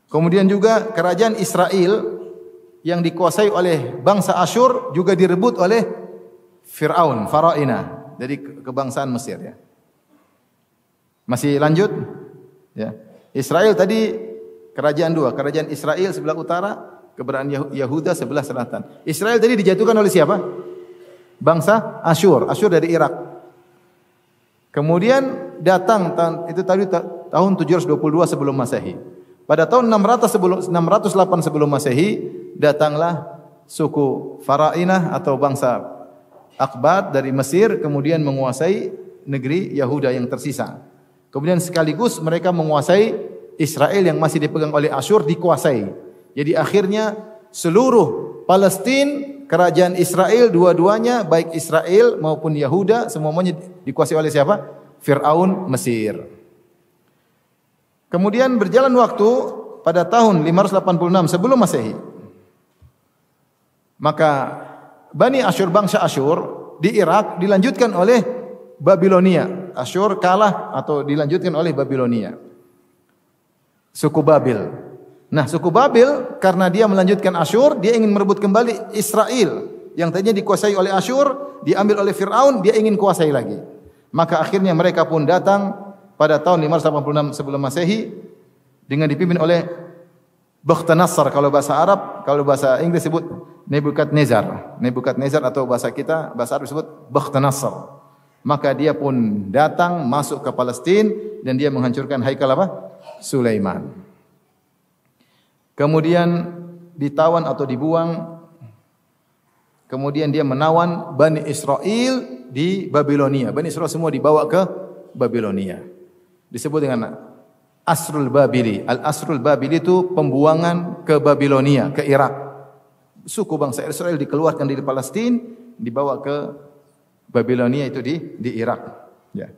Kemudian juga kerajaan Israel yang dikuasai oleh bangsa Asyur juga direbut oleh Fir'aun, Faraina, dari kebangsaan Mesir, ya. Masih lanjut? Ya. Israel tadi kerajaan 2, kerajaan Israel sebelah utara, keberadaan Yahuda sebelah selatan. Israel tadi dijatuhkan oleh siapa? Bangsa Asyur, Asyur dari Irak. Kemudian datang itu tadi tahun 722 sebelum Masehi. Pada tahun 608 sebelum Masehi datanglah suku Farainah atau bangsa Akbat dari Mesir, kemudian menguasai negeri Yahuda yang tersisa. Kemudian sekaligus mereka menguasai Israel yang masih dipegang oleh Asyur, dikuasai. Jadi akhirnya seluruh Palestina kerajaan Israel dua-duanya, baik Israel maupun Yahuda, semuanya dikuasai oleh siapa? Fir'aun Mesir. Kemudian berjalan waktu pada tahun 586 sebelum Masehi. Maka Bani Asyur, bangsa Asyur di Irak dilanjutkan oleh Babilonia. Asyur kalah atau dilanjutkan oleh Babilonia. Suku Babil. Nah, suku Babil karena dia melanjutkan Asyur, dia ingin merebut kembali Israel yang tadinya dikuasai oleh Asyur, diambil oleh Fir'aun, dia ingin kuasai lagi. Maka akhirnya mereka pun datang pada tahun 586 sebelum Masehi dengan dipimpin oleh Bakhtanasar kalau bahasa Arab, kalau bahasa Inggris sebut Nebukadnezar. Nebukadnezar atau bahasa kita, bahasa Arab disebut Bakhtanasar. Maka dia pun datang masuk ke Palestina dan dia menghancurkan haikal apa? Sulaiman. Kemudian ditawan atau dibuang. Kemudian dia menawan Bani Israel di Babilonia. Bani Israel semua dibawa ke Babilonia. Disebut dengan Asrul Babili. Al-Asrul Babili itu pembuangan ke Babilonia, ke Irak. Suku bangsa Israel dikeluarkan dari Palestina, dibawa ke Babilonia itu di Irak. Ya.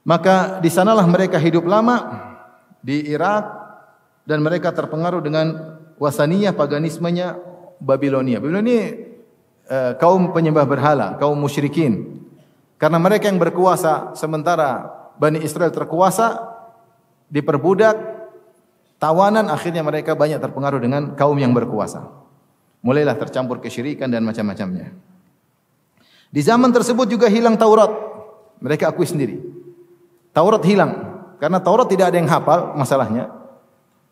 Maka di sanalah mereka hidup lama di Irak dan mereka terpengaruh dengan wasaniyah paganismenya Babilonia. Babilonia kaum penyembah berhala, kaum musyrikin. Karena mereka yang berkuasa sementara Bani Israel terkuasa, diperbudak, tawanan, akhirnya mereka banyak terpengaruh dengan kaum yang berkuasa. Mulailah tercampur kesyirikan dan macam-macamnya. Di zaman tersebut juga hilang Taurat. Mereka akui sendiri. Taurat hilang. Karena Taurat tidak ada yang hafal masalahnya.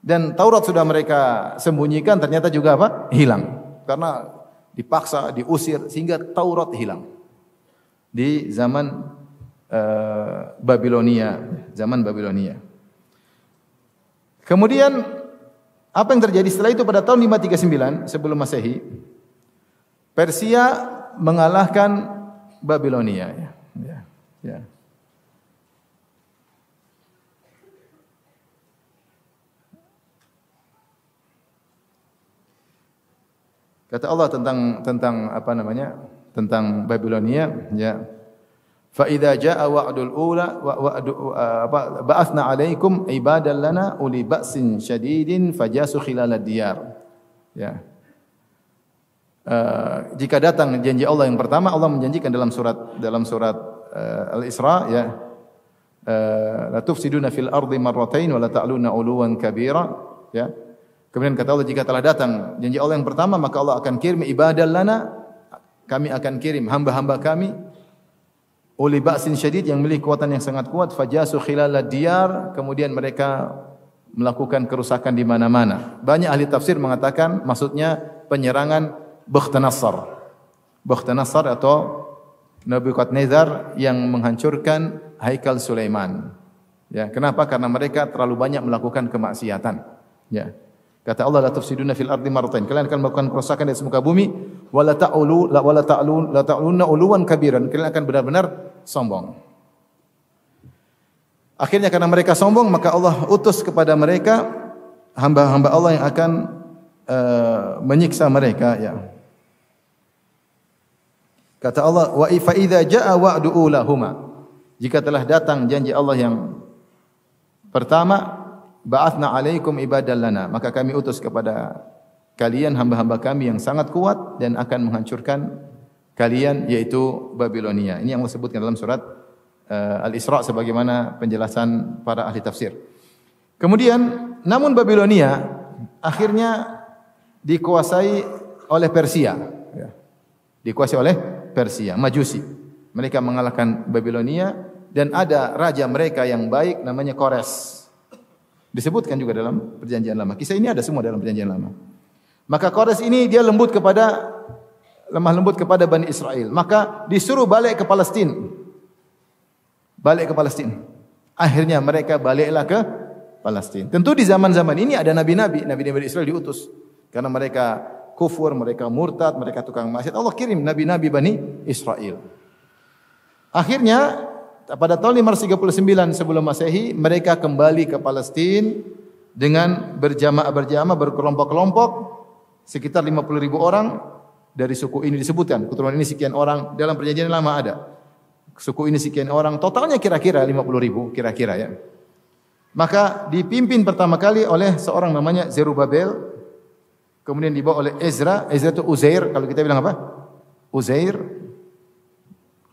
Dan Taurat sudah mereka sembunyikan, ternyata juga apa? Hilang. Karena dipaksa, diusir, sehingga Taurat hilang. Di zaman Babilonia, zaman Babilonia. Kemudian apa yang terjadi setelah itu pada tahun 539 sebelum Masehi? Persia mengalahkan Babilonia. Ya. Kata Allah tentang apa namanya? Tentang Babilonia, ya. Fa idza jaa wa'dul ula ba'athna 'alaikum ibadan lana uli ba'sin syadidin fajasu khilalad diyar. Ya. Jika datang janji Allah yang pertama, Allah menjanjikan dalam surat Al-Isra, ya. La tufsiduna fil ardi marratain wa la ta'luna 'uluwan kabira, ya. Kemudian kata Allah, jika telah datang janji Allah yang pertama, maka Allah akan kirim ibadan lana, kami akan kirim hamba-hamba kami uli ba'sin syadid yang memiliki kekuatan yang sangat kuat, fajasu khilalad diyar, kemudian mereka melakukan kerusakan di mana-mana. Banyak ahli tafsir mengatakan maksudnya penyerangan Bakhtanasar. Bakhtanasar atau Nebukadnezar yang menghancurkan haikal Sulaiman. Ya, kenapa? Karena mereka terlalu banyak melakukan kemaksiatan. Ya. Kata Allah, la tufsiduna fil ardi marratain. Kalian akan melakukan kerusakan di muka bumi, wala ta'lunna uluwan kabiran. Kalian akan benar-benar sombong. Akhirnya karena mereka sombong, maka Allah utus kepada mereka hamba-hamba Allah yang akan menyiksa mereka, ya. Kata Allah, wa fa idza jaa wa'du ulahuma. Jika telah datang janji Allah yang pertama, ba'athna 'alaikum ibadan lana, maka kami utus kepada kalian hamba-hamba kami yang sangat kuat dan akan menghancurkan kalian, yaitu Babilonia. Ini yang Allah sebutkan dalam surat Al-Isra sebagaimana penjelasan para ahli tafsir. Kemudian, namun Babilonia akhirnya dikuasai oleh Persia, ya. Dikuasai oleh Persia, Majusi. Mereka mengalahkan Babilonia dan ada raja mereka yang baik namanya Kores. Disebutkan juga dalam perjanjian lama. Kisah ini ada semua dalam perjanjian lama. Maka Kores ini dia lemah lembut kepada Bani Israel. Maka disuruh balik ke Palestina. Balik ke Palestina. Akhirnya mereka baliklah ke Palestina. Tentu di zaman-zaman ini ada nabi-nabi Israel diutus. Karena mereka kufur, mereka murtad, mereka tukang maksiat. Allah kirim nabi-nabi Bani Israel. Akhirnya pada tahun 539 sebelum Masehi, mereka kembali ke Palestina dengan berjamaah berkelompok-kelompok, sekitar 50.000 orang. dari suku ini disebutkan, keturunan ini sekian orang, dalam perjanjian lama ada. Suku ini sekian orang, totalnya kira-kira 50.000 kira-kira ya. Maka dipimpin pertama kali oleh seorang namanya Zerubabel, kemudian dibawa oleh Ezra. Ezra itu Uzair, kalau kita bilang apa? Uzair.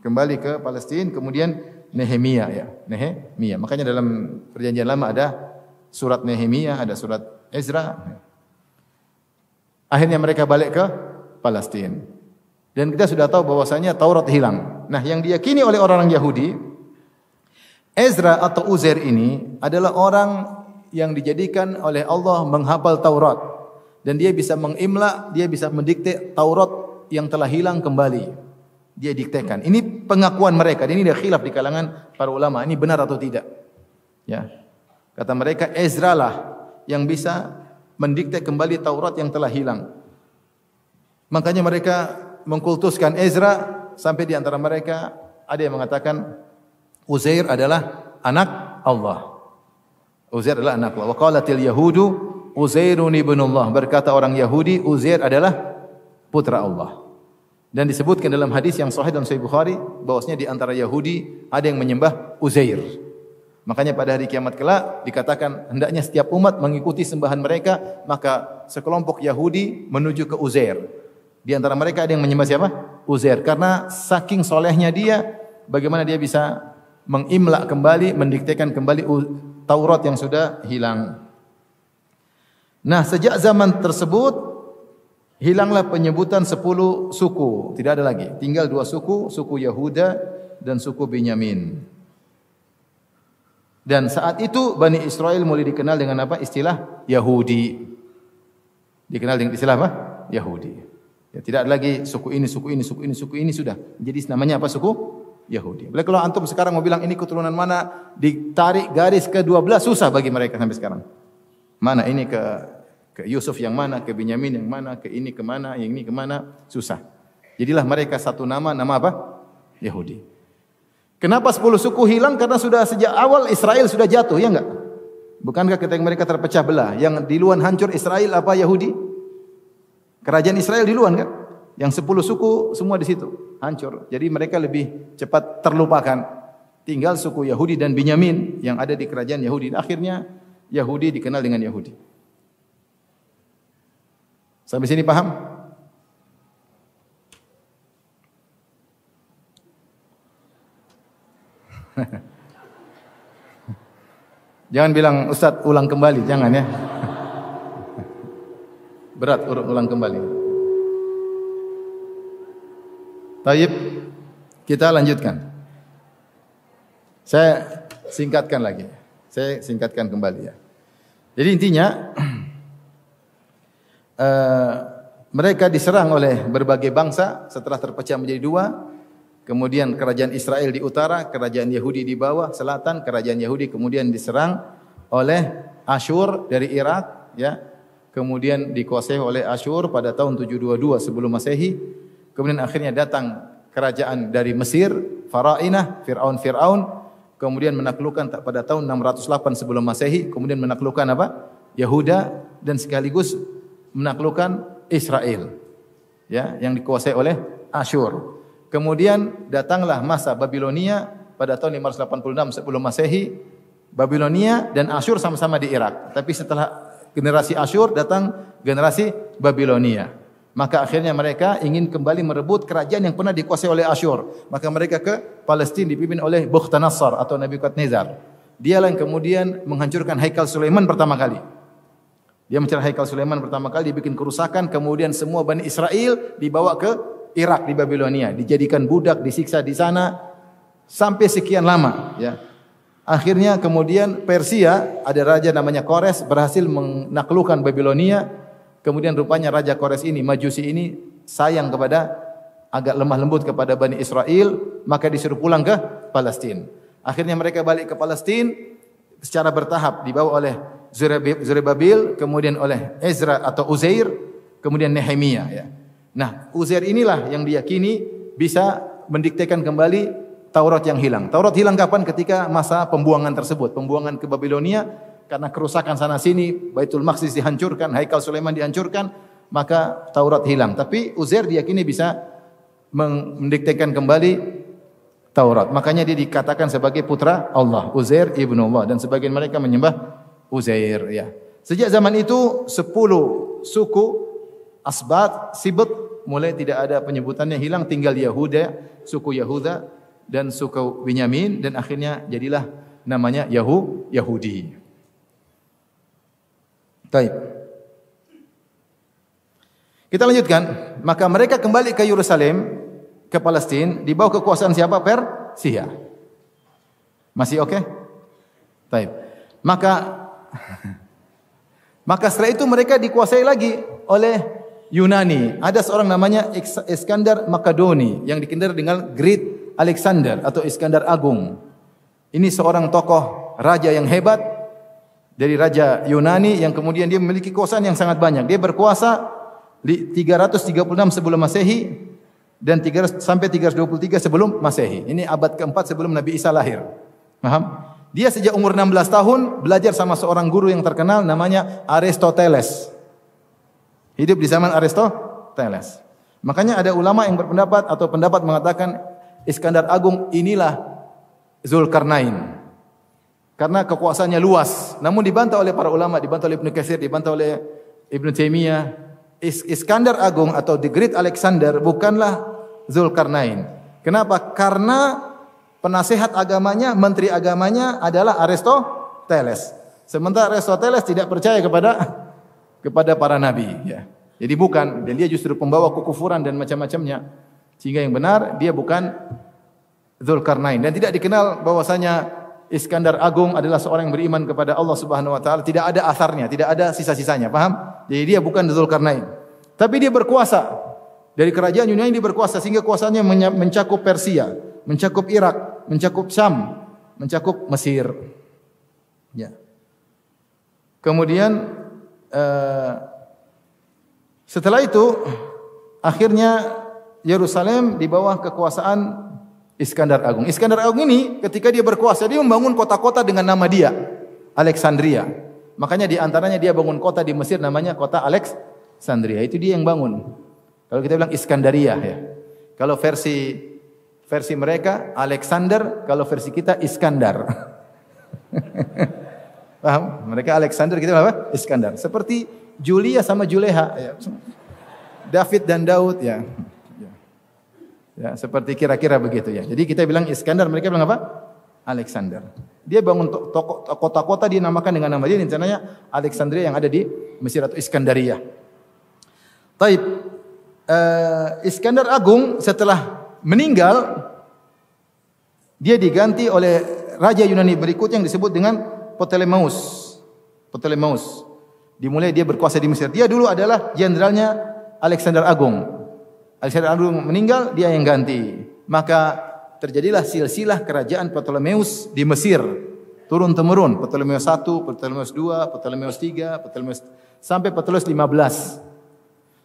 Kembali ke Palestina, kemudian Nehemia ya, Nehemia. Makanya dalam perjanjian lama ada surat Nehemia, ada surat Ezra. Akhirnya mereka balik ke Palestina. Dan kita sudah tahu bahwasanya Taurat hilang. Nah, yang diyakini oleh orang Yahudi, Ezra atau Uzair ini adalah orang yang dijadikan oleh Allah menghafal Taurat. Dan dia bisa mengimla, dia bisa mendikte Taurat yang telah hilang kembali. Dia diktekan. Ini pengakuan mereka. Ini ada khilaf di kalangan para ulama. Ini benar atau tidak? Ya. Kata mereka, Ezra lah yang bisa mendikte kembali Taurat yang telah hilang. Makanya mereka mengkultuskan Ezra, sampai di antara mereka ada yang mengatakan Uzair adalah anak Allah. Uzair adalah anak Allah. Wa qalatil yahudu Uzairun ibnullah. Berkata orang Yahudi, Uzair adalah putra Allah. Dan disebutkan dalam hadis yang sahih dalam Sahih Bukhari bahwasanya di antara Yahudi ada yang menyembah Uzair. Makanya pada hari kiamat kelak dikatakan hendaknya setiap umat mengikuti sembahan mereka, maka sekelompok Yahudi menuju ke Uzair. Di antara mereka ada yang menyembah siapa? Uzair. Karena saking solehnya dia, bagaimana dia bisa mengimla kembali, mendiktekan kembali Taurat yang sudah hilang. Nah, sejak zaman tersebut hilanglah penyebutan 10 suku, tidak ada lagi. Tinggal 2 suku, suku Yahuda dan suku Benyamin. Dan saat itu Bani Israel mulai dikenal dengan apa? Istilah Yahudi. Dikenal dengan istilah apa? Yahudi. Ya, tidak ada lagi suku ini, suku ini, suku ini, suku ini sudah. Jadi namanya apa? Suku Yahudi. Boleh kalau antum sekarang mau bilang ini keturunan mana, ditarik garis ke-12 susah bagi mereka sampai sekarang. Mana ini ke Yusuf yang mana, ke Benyamin yang mana, ke ini kemana, yang ini kemana, susah. Jadilah mereka satu nama apa? Yahudi. Kenapa 10 suku hilang? Karena sudah sejak awal Israel sudah jatuh, ya enggak? Bukankah ketika mereka terpecah belah, yang duluan hancur Israel apa? Yahudi? Kerajaan Israel duluan kan? Yang 10 suku semua di situ hancur. Jadi mereka lebih cepat terlupakan. Tinggal suku Yahudi dan Benyamin yang ada di kerajaan Yahudi. Akhirnya Yahudi dikenal dengan Yahudi. Sampai sini paham? Jangan bilang Ustaz ulang kembali, jangan ya. Berat ulang kembali. Taib, kita lanjutkan. Saya singkatkan lagi. Saya singkatkan kembali ya. Jadi intinya mereka diserang oleh berbagai bangsa setelah terpecah menjadi 2. Kemudian kerajaan Israel di utara, kerajaan Yahudi di bawah, selatan, kerajaan Yahudi kemudian diserang oleh Asyur dari Irak ya. Kemudian dikuasai oleh Asyur pada tahun 722 sebelum Masehi. Kemudian akhirnya datang kerajaan dari Mesir, Farainah, Fir'aun. Kemudian menaklukkan pada tahun 608 sebelum Masehi. Kemudian menaklukkan apa? Yahuda dan sekaligus menaklukkan Israel. Ya, yang dikuasai oleh Asyur. Kemudian datanglah masa Babilonia pada tahun 586 sebelum Masehi. Babilonia dan Asyur sama-sama di Irak. Tapi setelah generasi Asyur datang generasi Babilonia. Maka akhirnya mereka ingin kembali merebut kerajaan yang pernah dikuasai oleh Asyur. Maka mereka ke Palestina dipimpin oleh Bukhtanasar atau Nebukadnezar. Dialah yang kemudian menghancurkan Haikal Sulaiman pertama kali. Dia mencari Haikal Sulaiman pertama kali, dibikin kerusakan, kemudian semua Bani Israel dibawa ke Irak di Babilonia, dijadikan budak, disiksa di sana sampai sekian lama ya. Akhirnya kemudian Persia, ada raja namanya Kores, berhasil menaklukkan Babilonia. Kemudian rupanya raja Kores ini, Majusi ini sayang kepada, agak lemah lembut kepada Bani Israel, maka disuruh pulang ke Palestina. Akhirnya mereka balik ke Palestina secara bertahap, dibawa oleh Zerubbabel, kemudian oleh Ezra atau Uzair, kemudian Nehemia ya. Nah, Uzair inilah yang diyakini bisa mendiktekan kembali Taurat yang hilang. Taurat hilang kapan? Ketika masa pembuangan tersebut, pembuangan ke Babilonia karena kerusakan sana sini, Baitul Maqdis dihancurkan, Haikal Sulaiman dihancurkan, maka Taurat hilang. Tapi Uzair diyakini bisa mendiktekan kembali Taurat. Makanya dia dikatakan sebagai putra Allah, Uzair ibnu Allah, dan sebagian mereka menyembah Uzair, ya. Sejak zaman itu 10 suku Asbat, Sibt mulai tidak ada penyebutannya, hilang, tinggal Yahuda, suku Yahuda dan suku Binyamin, dan akhirnya jadilah namanya Yahudi. Baik. Kita lanjutkan. Maka mereka kembali ke Yerusalem, ke Palestina, di bawah kekuasaan siapa? Persia. Masih oke? Baik. Maka setelah itu mereka dikuasai lagi oleh Yunani. Ada seorang namanya Iskandar Makedoni yang dikenal dengan Great Alexander atau Iskandar Agung. Ini seorang tokoh raja yang hebat dari raja Yunani yang kemudian dia memiliki kekuasaan yang sangat banyak. Dia berkuasa di 336 sebelum Masehi dan 300 sampai 323 sebelum Masehi. Ini abad keempat sebelum Nabi Isa lahir. Paham? Dia sejak umur 16 tahun belajar sama seorang guru yang terkenal namanya Aristoteles. Hidup di zaman Aristoteles. Makanya ada ulama yang berpendapat atau pendapat mengatakan Iskandar Agung inilah Zulkarnain. Karena kekuasaannya luas. Namun dibantah oleh para ulama, dibantah oleh Ibnu Katsir, dibantah oleh Ibnu Taimiyah. Iskandar Agung atau The Great Alexander bukanlah Zulkarnain. Kenapa? Karena penasehat agamanya, menteri agamanya adalah Aristoteles. Sementara Aristoteles tidak percaya kepada para nabi, ya. Jadi bukan, dan dia justru pembawa kekufuran dan macam-macamnya. Sehingga yang benar dia bukan Zulkarnain, dan tidak dikenal bahwasanya Iskandar Agung adalah seorang yang beriman kepada Allah Subhanahu wa taala, tidak ada asarnya, tidak ada sisa-sisanya, paham? Jadi dia bukan Zulkarnain. Tapi dia berkuasa. Dari kerajaan Yunani dia berkuasa sehingga kuasanya mencakup Persia, mencakup Irak, mencakup Syam, mencakup Mesir. Ya. Kemudian setelah itu akhirnya Yerusalem di bawah kekuasaan Iskandar Agung. Iskandar Agung ini ketika dia berkuasa dia membangun kota-kota dengan nama dia, Alexandria. Makanya di antaranya dia bangun kota di Mesir namanya kota Alexandria. Itu dia yang bangun. Kalau kita bilang Iskandaria, ya. Kalau versi mereka Alexander, kalau versi kita Iskandar. Paham? Mereka Alexander, kita apa? Iskandar. Seperti Julia sama Juleha, ya. David dan Daud, ya. Ya, seperti kira-kira begitu, ya. Jadi kita bilang Iskandar, mereka bilang apa? Alexander. Dia bangun kota-kota dinamakan dengan nama dia, rencananya Alexandria yang ada di Mesir atau Iskandaria. Taib. Iskandar Agung setelah meninggal, dia diganti oleh raja Yunani berikut yang disebut dengan Ptolemeus. Dimulai dia berkuasa di Mesir. Dia dulu adalah jenderalnya Alexander Agung. Alexander Agung meninggal, dia yang ganti. Maka terjadilah silsilah kerajaan Ptolemeus di Mesir. Turun temurun, Ptolemeus 1, Ptolemeus 2, Ptolemeus 3, Ptolemeus sampai Ptolemeus 15.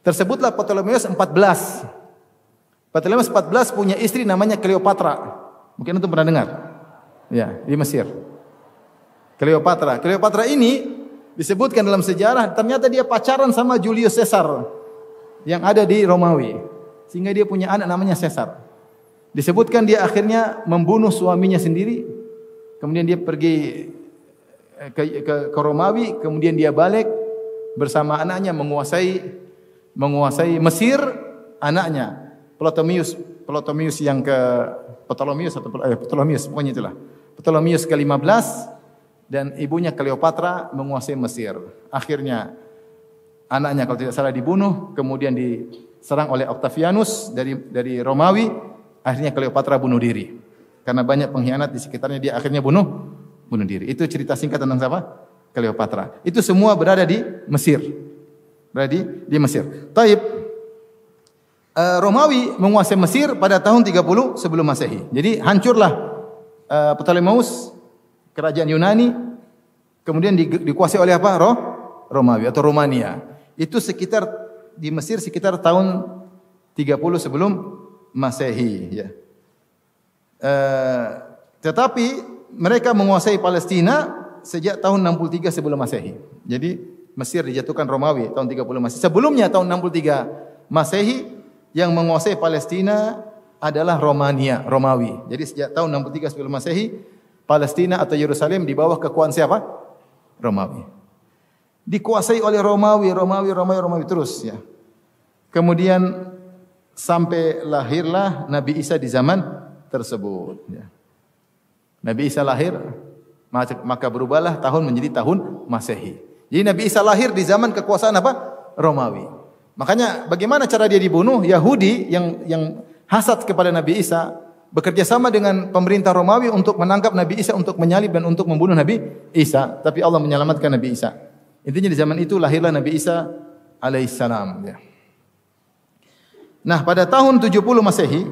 Tersebutlah Ptolemeus 14. Ptolemeus 14 punya istri namanya Cleopatra. Mungkin antum pernah dengar. Ya, di Mesir. Cleopatra ini disebutkan dalam sejarah ternyata dia pacaran sama Julius Caesar yang ada di Romawi. Sehingga dia punya anak namanya Caesar. Disebutkan dia akhirnya membunuh suaminya sendiri. Kemudian dia pergi ke Romawi, kemudian dia balik bersama anaknya menguasai Mesir. Anaknya Ptolemeus yang ke Ptolemeus pokoknya itulah. Ptolemeus ke-15 dan ibunya Cleopatra menguasai Mesir. Akhirnya anaknya kalau tidak salah dibunuh, kemudian diserang oleh Octavianus dari Romawi. Akhirnya Cleopatra bunuh diri. Karena banyak pengkhianat di sekitarnya, dia akhirnya bunuh diri. Itu cerita singkat tentang siapa? Cleopatra. Itu semua berada di Mesir. Berada di Mesir. Taib. Romawi menguasai Mesir pada tahun 30 sebelum Masehi. Jadi hancurlah Ptolemeus, kerajaan Yunani. Kemudian dikuasai oleh apa? Romawi atau Romania. Itu sekitar di Mesir sekitar tahun 30 sebelum Masehi, ya. Tetapi mereka menguasai Palestina sejak tahun 63 sebelum Masehi. Jadi Mesir dijatuhkan Romawi tahun 30 Masehi. Sebelumnya tahun 63 Masehi yang menguasai Palestina adalah Romawi. Jadi sejak tahun 63 sebelum Masehi, Palestina atau Yerusalem di bawah kekuasaan siapa? Romawi. Dikuasai oleh Romawi terus ya. Kemudian sampai lahirlah Nabi Isa di zaman tersebut ya. Nabi Isa lahir, maka berubahlah tahun menjadi tahun Masehi. Jadi Nabi Isa lahir di zaman kekuasaan apa? Romawi. Makanya bagaimana cara dia dibunuh? Yahudi yang hasad kepada Nabi Isa bekerja sama dengan pemerintah Romawi untuk menangkap Nabi Isa, untuk menyalib dan untuk membunuh Nabi Isa. Tapi Allah menyelamatkan Nabi Isa. Intinya di zaman itu lahirlah Nabi Isa alaihissalam. Ya. Nah, pada tahun 70 Masehi,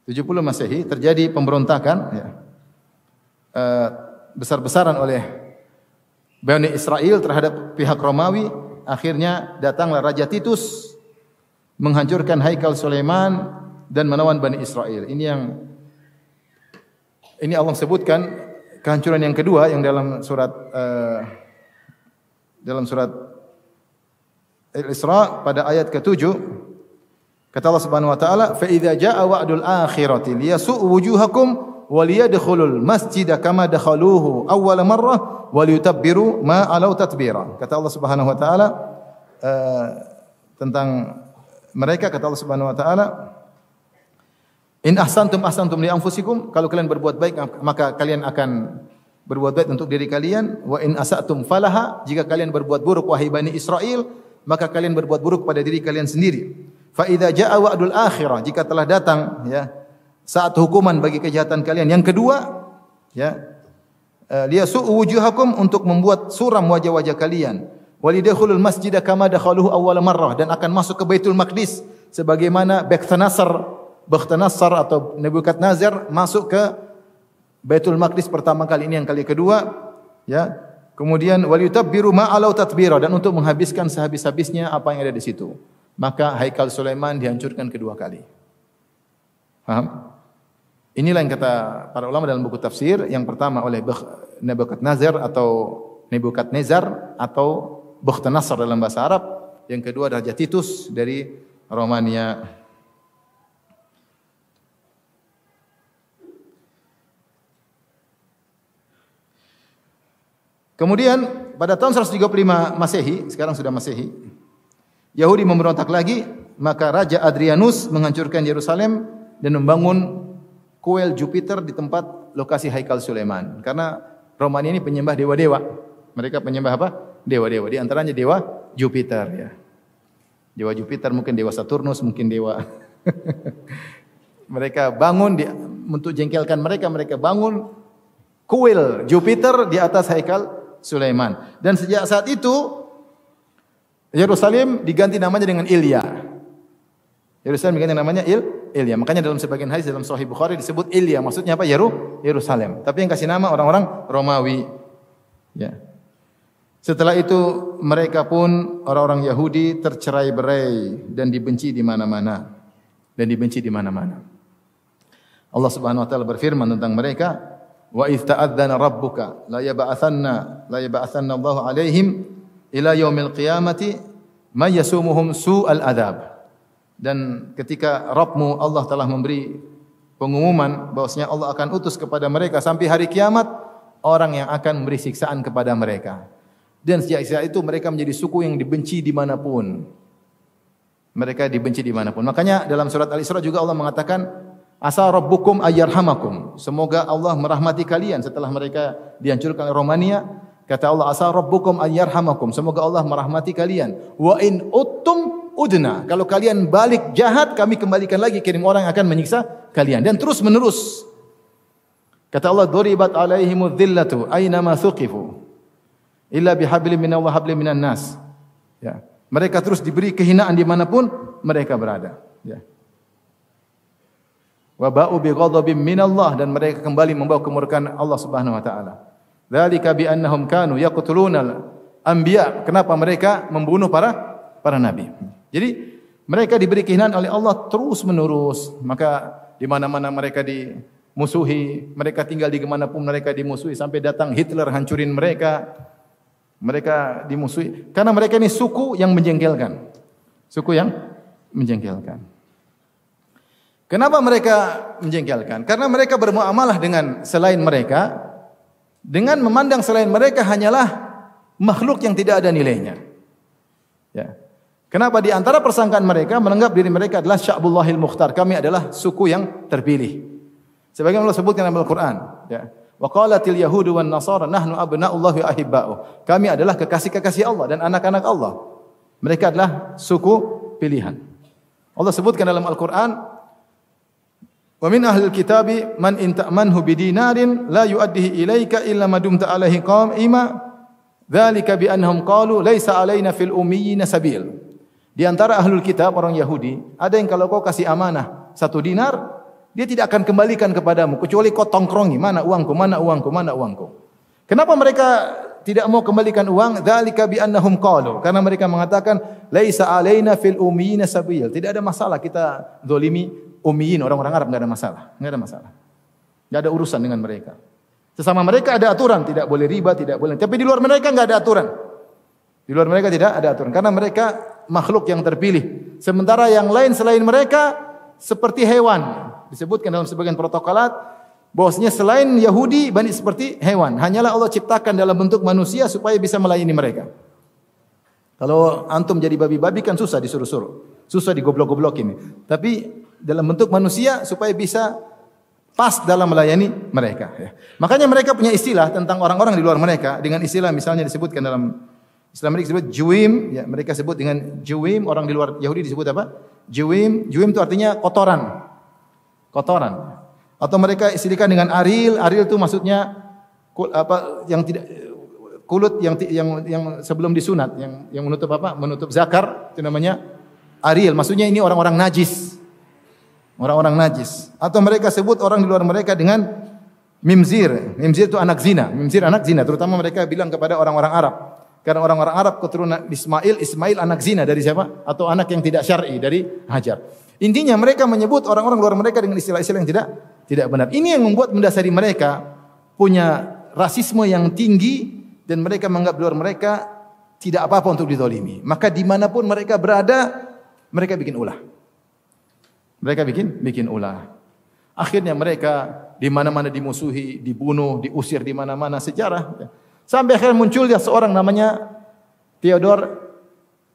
70 Masehi terjadi pemberontakan ya, besar-besaran oleh Bani Israel terhadap pihak Romawi. Akhirnya datanglah Raja Titus menghancurkan Haikal Sulaiman dan menawan Bani Israel. Ini Allah sebutkan kehancuran yang kedua yang dalam surat Al-Isra pada ayat ke-7. Kata Allah Subhanahu wa taala, "Fa idza jaa wa'dul akhirati liyasu'u wujuhakum wa liyadkhulul masjida kama dakhaluhu awwal marrah wa liyutabbiru ma alau tatbira." Kata Allah Subhanahu wa taala tentang mereka, kata Allah Subhanahu wa taala, "In ahsantum li anfusikum," kalau kalian berbuat baik maka kalian akan berbuat baik untuk diri kalian, "Wa in asatum falaha," jika kalian berbuat buruk wahai Bani Israel, maka kalian berbuat buruk pada diri kalian sendiri. Fa idza jaa wa'dul akhirah, jika telah datang ya saat hukuman bagi kejahatan kalian yang kedua ya, liyasu'u wujuhakum, untuk membuat suram wajah-wajah kalian, walidkhulul masjida kama dakhaluhu awwal marrah, dan akan masuk ke Baitul Maqdis sebagaimana Bakhtanasar atau Nebukadnezar masuk ke Baitul Maqdis pertama kali, ini yang kali kedua ya. Kemudian waliyutabbiru ma alau tatbira, dan untuk menghabiskan sehabis-habisnya apa yang ada di situ. Maka Haikal Sulaiman dihancurkan kedua kali. Paham? Inilah yang kata para ulama dalam buku tafsir. Yang pertama oleh Nebukadnezar atau Bakhtanasar dalam bahasa Arab. Yang kedua Raja Titus dari Romania. Kemudian pada tahun 135 Masehi, sekarang sudah Masehi, Yahudi memberontak lagi, maka Raja Adrianus menghancurkan Yerusalem dan membangun kuil Jupiter di tempat lokasi Haikal Sulaiman. Karena Romania ini penyembah dewa-dewa. Mereka penyembah apa? Dewa-dewa. Di antaranya dewa Jupiter ya. Dewa Jupiter, mungkin dewa Saturnus, mungkin dewa. Mereka bangun untuk jengkelkan mereka bangun kuil Jupiter di atas Haikal Sulaiman. Dan sejak saat itu Yerusalem diganti namanya dengan Ilya. Yerusalem diganti namanya Ilya. Makanya dalam sebagian hadis dalam Sahih Bukhari disebut Ilya. Maksudnya apa? Yerusalem. Tapi yang kasih nama orang-orang Romawi. Ya. Setelah itu mereka pun orang-orang Yahudi tercerai-berai dan dibenci di mana-mana. Allah Subhanahu wa taala berfirman tentang mereka, "Wa idz ta'adzana rabbuka la yab'atsanna Allahu 'alaihim ila yaumil qiyamati may yasumuhum su'al adzab." Dan ketika Rabbmu Allah telah memberi pengumuman bahwasanya Allah akan utus kepada mereka sampai hari kiamat orang yang akan memberi siksaan kepada mereka. Dan sejak saat itu mereka menjadi suku yang dibenci dimanapun. Mereka dibenci dimanapun. Makanya dalam surat Al-Isra juga Allah mengatakan, "Asa rabbukum ayyarhamakum." Semoga Allah merahmati kalian setelah mereka dihancurkan oleh Romania. Kata Allah, "Asa rabbukum ayyarhamakum." Semoga Allah merahmati kalian. "Wa in uttum udna." Kalau kalian balik jahat, kami kembalikan lagi, kirim orang yang akan menyiksa kalian. Dan terus menerus. Kata Allah, "Duribat alaihimudz dhillatu aina ma thuqifu illa bihablin minallahi wa hablin minan nas." Ya. Mereka terus diberi kehinaan dimanapun mereka berada. Ya. Wa ba'u bi ghadabin minallah, dan mereka kembali membawa kemurkaan Allah Subhanahu wa taala. Dzalika bi annahum kanu yaqtulunal anbiya. Kenapa mereka membunuh para nabi? Jadi mereka diberi kehinaan oleh Allah terus menerus. Maka di mana-mana mereka musuhi, mereka tinggal di mana pun mereka dimusuhi, sampai datang Hitler hancurin mereka. Mereka dimusuhi karena mereka ini suku yang menjengkelkan. Suku yang menjengkelkan. Kenapa mereka menjengkelkan? Karena mereka bermuamalah dengan selain mereka dengan memandang selain mereka hanyalah makhluk yang tidak ada nilainya. Ya. Kenapa di antara persangkaan mereka menganggap diri mereka adalah Sya'bullahil Mukhtar, kami adalah suku yang terpilih. Sebagaimana Allah sebutkan dalam Al-Qur'an, ya. Wa qalatil yahudu wan nasara nahnu abna'ullahi wa ahibba'uh. Kami adalah kekasih-kekasih Allah dan anak-anak Allah. Mereka adalah suku pilihan. Allah sebutkan dalam Al-Qur'an, wa min ahlil kitabi man in ta'manhu bidinarin la yu'addihi ilaika illa ma dumta alaihi qa'ima. Dzalika bi annahum qalu laisa alaina fil ummiyina sabil. Di antara ahlul kitab orang Yahudi, ada yang kalau kau kasih amanah 1 dinar, dia tidak akan kembalikan kepadamu kecuali kau tongkrongi, mana uangku, mana uangku, mana uangku. Kenapa mereka tidak mau kembalikan uang? Dzalika bi annahum qalu, karena mereka mengatakan laisa alaina fil ummiyina sabil. Tidak ada masalah kita zalimi ummiyin, orang-orang Arab, enggak ada masalah, enggak ada masalah. Enggak ada urusan dengan mereka. Sesama mereka ada aturan, tidak boleh riba, tidak boleh. Tapi di luar mereka enggak ada aturan. Di luar mereka tidak ada aturan karena mereka makhluk yang terpilih. Sementara yang lain selain mereka seperti hewan. Disebutkan dalam sebagian protokolat bahwasanya selain Yahudi Bani seperti hewan. Hanyalah Allah ciptakan dalam bentuk manusia supaya bisa melayani mereka. Kalau antum jadi babi-babi kan susah disuruh-suruh. Susah digoblok-goblokin. Tapi dalam bentuk manusia supaya bisa pas dalam melayani mereka. Ya. Makanya mereka punya istilah tentang orang-orang di luar mereka dengan istilah misalnya disebutkan dalam Islam mereka disebut juwim, ya mereka sebut dengan juwim, orang di luar Yahudi disebut apa? Juwim, juwim itu artinya kotoran. Kotoran. Atau mereka istilahkan dengan aril, aril itu maksudnya yang tidak kulut yang sebelum disunat, yang menutup apa? Menutup zakar, itu namanya aril. Maksudnya ini orang-orang najis. Orang-orang najis. Atau mereka sebut orang di luar mereka dengan mimzir. Mimzir itu anak zina. Mimzir anak zina. Terutama mereka bilang kepada orang-orang Arab. Karena orang-orang Arab keturunan Ismail anak zina dari siapa? Atau anak yang tidak syar'i dari Hajar. Intinya mereka menyebut orang-orang luar mereka dengan istilah-istilah yang tidak benar. Ini yang membuat mendasari mereka punya rasisme yang tinggi dan mereka menganggap luar mereka tidak apa-apa untuk dizalimi. Maka dimanapun mereka berada, mereka bikin ulah. Mereka bikin ulah. Akhirnya mereka di mana-mana dimusuhi, dibunuh, diusir di mana-mana sejarah. Sampai akhirnya muncul dia seorang namanya Theodor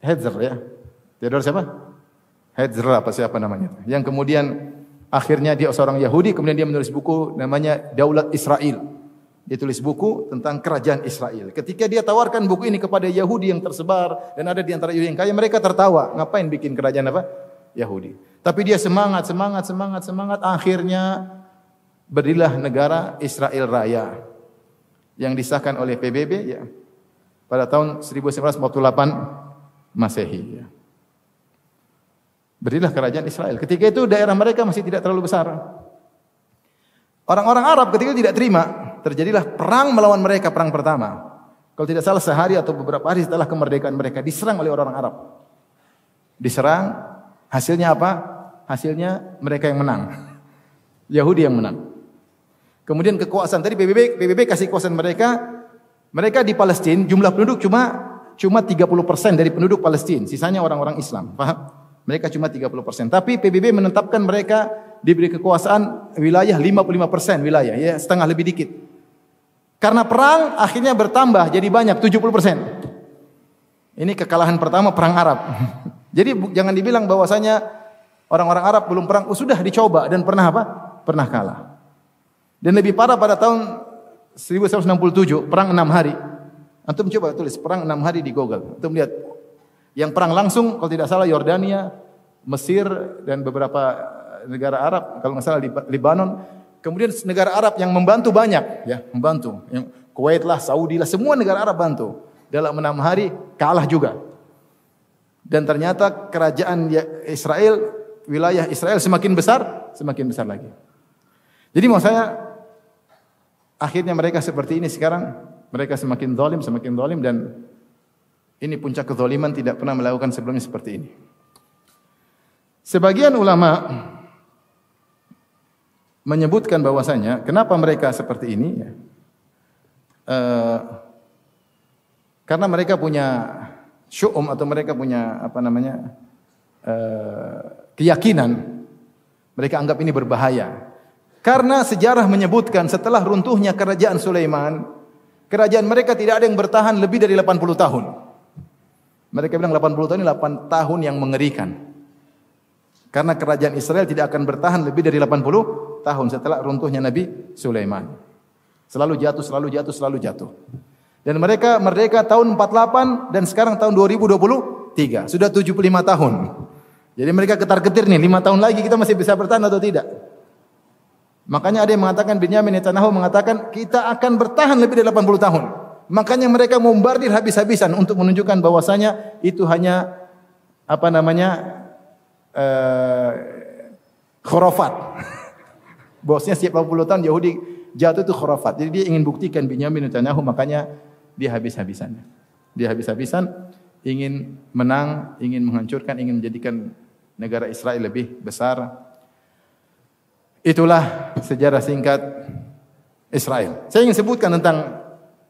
Herzl ya. Theodor siapa? Herzl apa siapa namanya? Yang kemudian akhirnya dia seorang Yahudi, kemudian dia menulis buku namanya Daulat Israel. Dia tulis buku tentang kerajaan Israel. Ketika dia tawarkan buku ini kepada Yahudi yang tersebar dan ada di antara Yahudi yang kaya, mereka tertawa. Ngapain bikin kerajaan apa? Yahudi. Tapi dia semangat. Akhirnya berdirilah negara Israel Raya yang disahkan oleh PBB ya, pada tahun 1948 Masehi. Ya. Berdirilah kerajaan Israel. Ketika itu daerah mereka masih tidak terlalu besar. Orang-orang Arab ketika itu tidak terima. Terjadilah perang melawan mereka, perang pertama. Kalau tidak salah sehari atau beberapa hari setelah kemerdekaan mereka diserang oleh orang Arab. Diserang, hasilnya apa? Hasilnya mereka yang menang. Yahudi yang menang. Kemudian kekuasaan tadi PBB kasih kekuasaan mereka di Palestina jumlah penduduk cuma 30% dari penduduk Palestina, sisanya orang-orang Islam. Paham? Mereka cuma 30%. Tapi PBB menetapkan mereka diberi kekuasaan wilayah 55% wilayah, ya setengah lebih dikit. Karena perang akhirnya bertambah jadi banyak 70%. Ini kekalahan pertama perang Arab. Jadi jangan dibilang bahwasanya orang-orang Arab belum perang, sudah dicoba dan pernah apa? Pernah kalah. Dan lebih parah pada tahun 1967, perang 6 hari. Antum coba tulis perang 6 hari di Google. Antum lihat yang perang langsung kalau tidak salah Yordania, Mesir dan beberapa negara Arab, kalau nggak salah Lebanon. Kemudian negara Arab yang membantu banyak, ya, membantu. Yang Kuwait lah, Saudi lah, semua negara Arab bantu. Dalam 6 hari kalah juga. Dan ternyata kerajaan Israel, wilayah Israel semakin besar lagi. Jadi maksud saya akhirnya mereka seperti ini sekarang, mereka semakin zalim dan ini puncak kezaliman, tidak pernah melakukan sebelumnya seperti ini. Sebagian ulama menyebutkan bahwasanya kenapa mereka seperti ini ya. Karena mereka punya syu'um atau mereka punya keyakinan, mereka anggap ini berbahaya. Karena sejarah menyebutkan setelah runtuhnya kerajaan Sulaiman, kerajaan mereka tidak ada yang bertahan lebih dari 80 tahun. Mereka bilang 80 tahun ini 8 tahun yang mengerikan. Karena kerajaan Israel tidak akan bertahan lebih dari 80 tahun setelah runtuhnya Nabi Sulaiman. Selalu jatuh, selalu jatuh, selalu jatuh. Dan mereka merdeka tahun 48 dan sekarang tahun 2023. Sudah 75 tahun. Jadi mereka ketar-ketir nih, 5 tahun lagi kita masih bisa bertahan atau tidak. Makanya ada yang mengatakan, Binyamin Netanyahu mengatakan kita akan bertahan lebih dari 80 tahun. Makanya mereka membardir habis-habisan untuk menunjukkan bahwasanya itu hanya khurafat. Bahwasanya setiap 80 tahun Yahudi jatuh itu khurafat. Jadi dia ingin buktikan Binyamin Netanyahu, makanya dia habis-habisan. Dia habis-habisan ingin menang, ingin menghancurkan, ingin menjadikan negara Israel lebih besar. Itulah sejarah singkat Israel. Saya ingin sebutkan tentang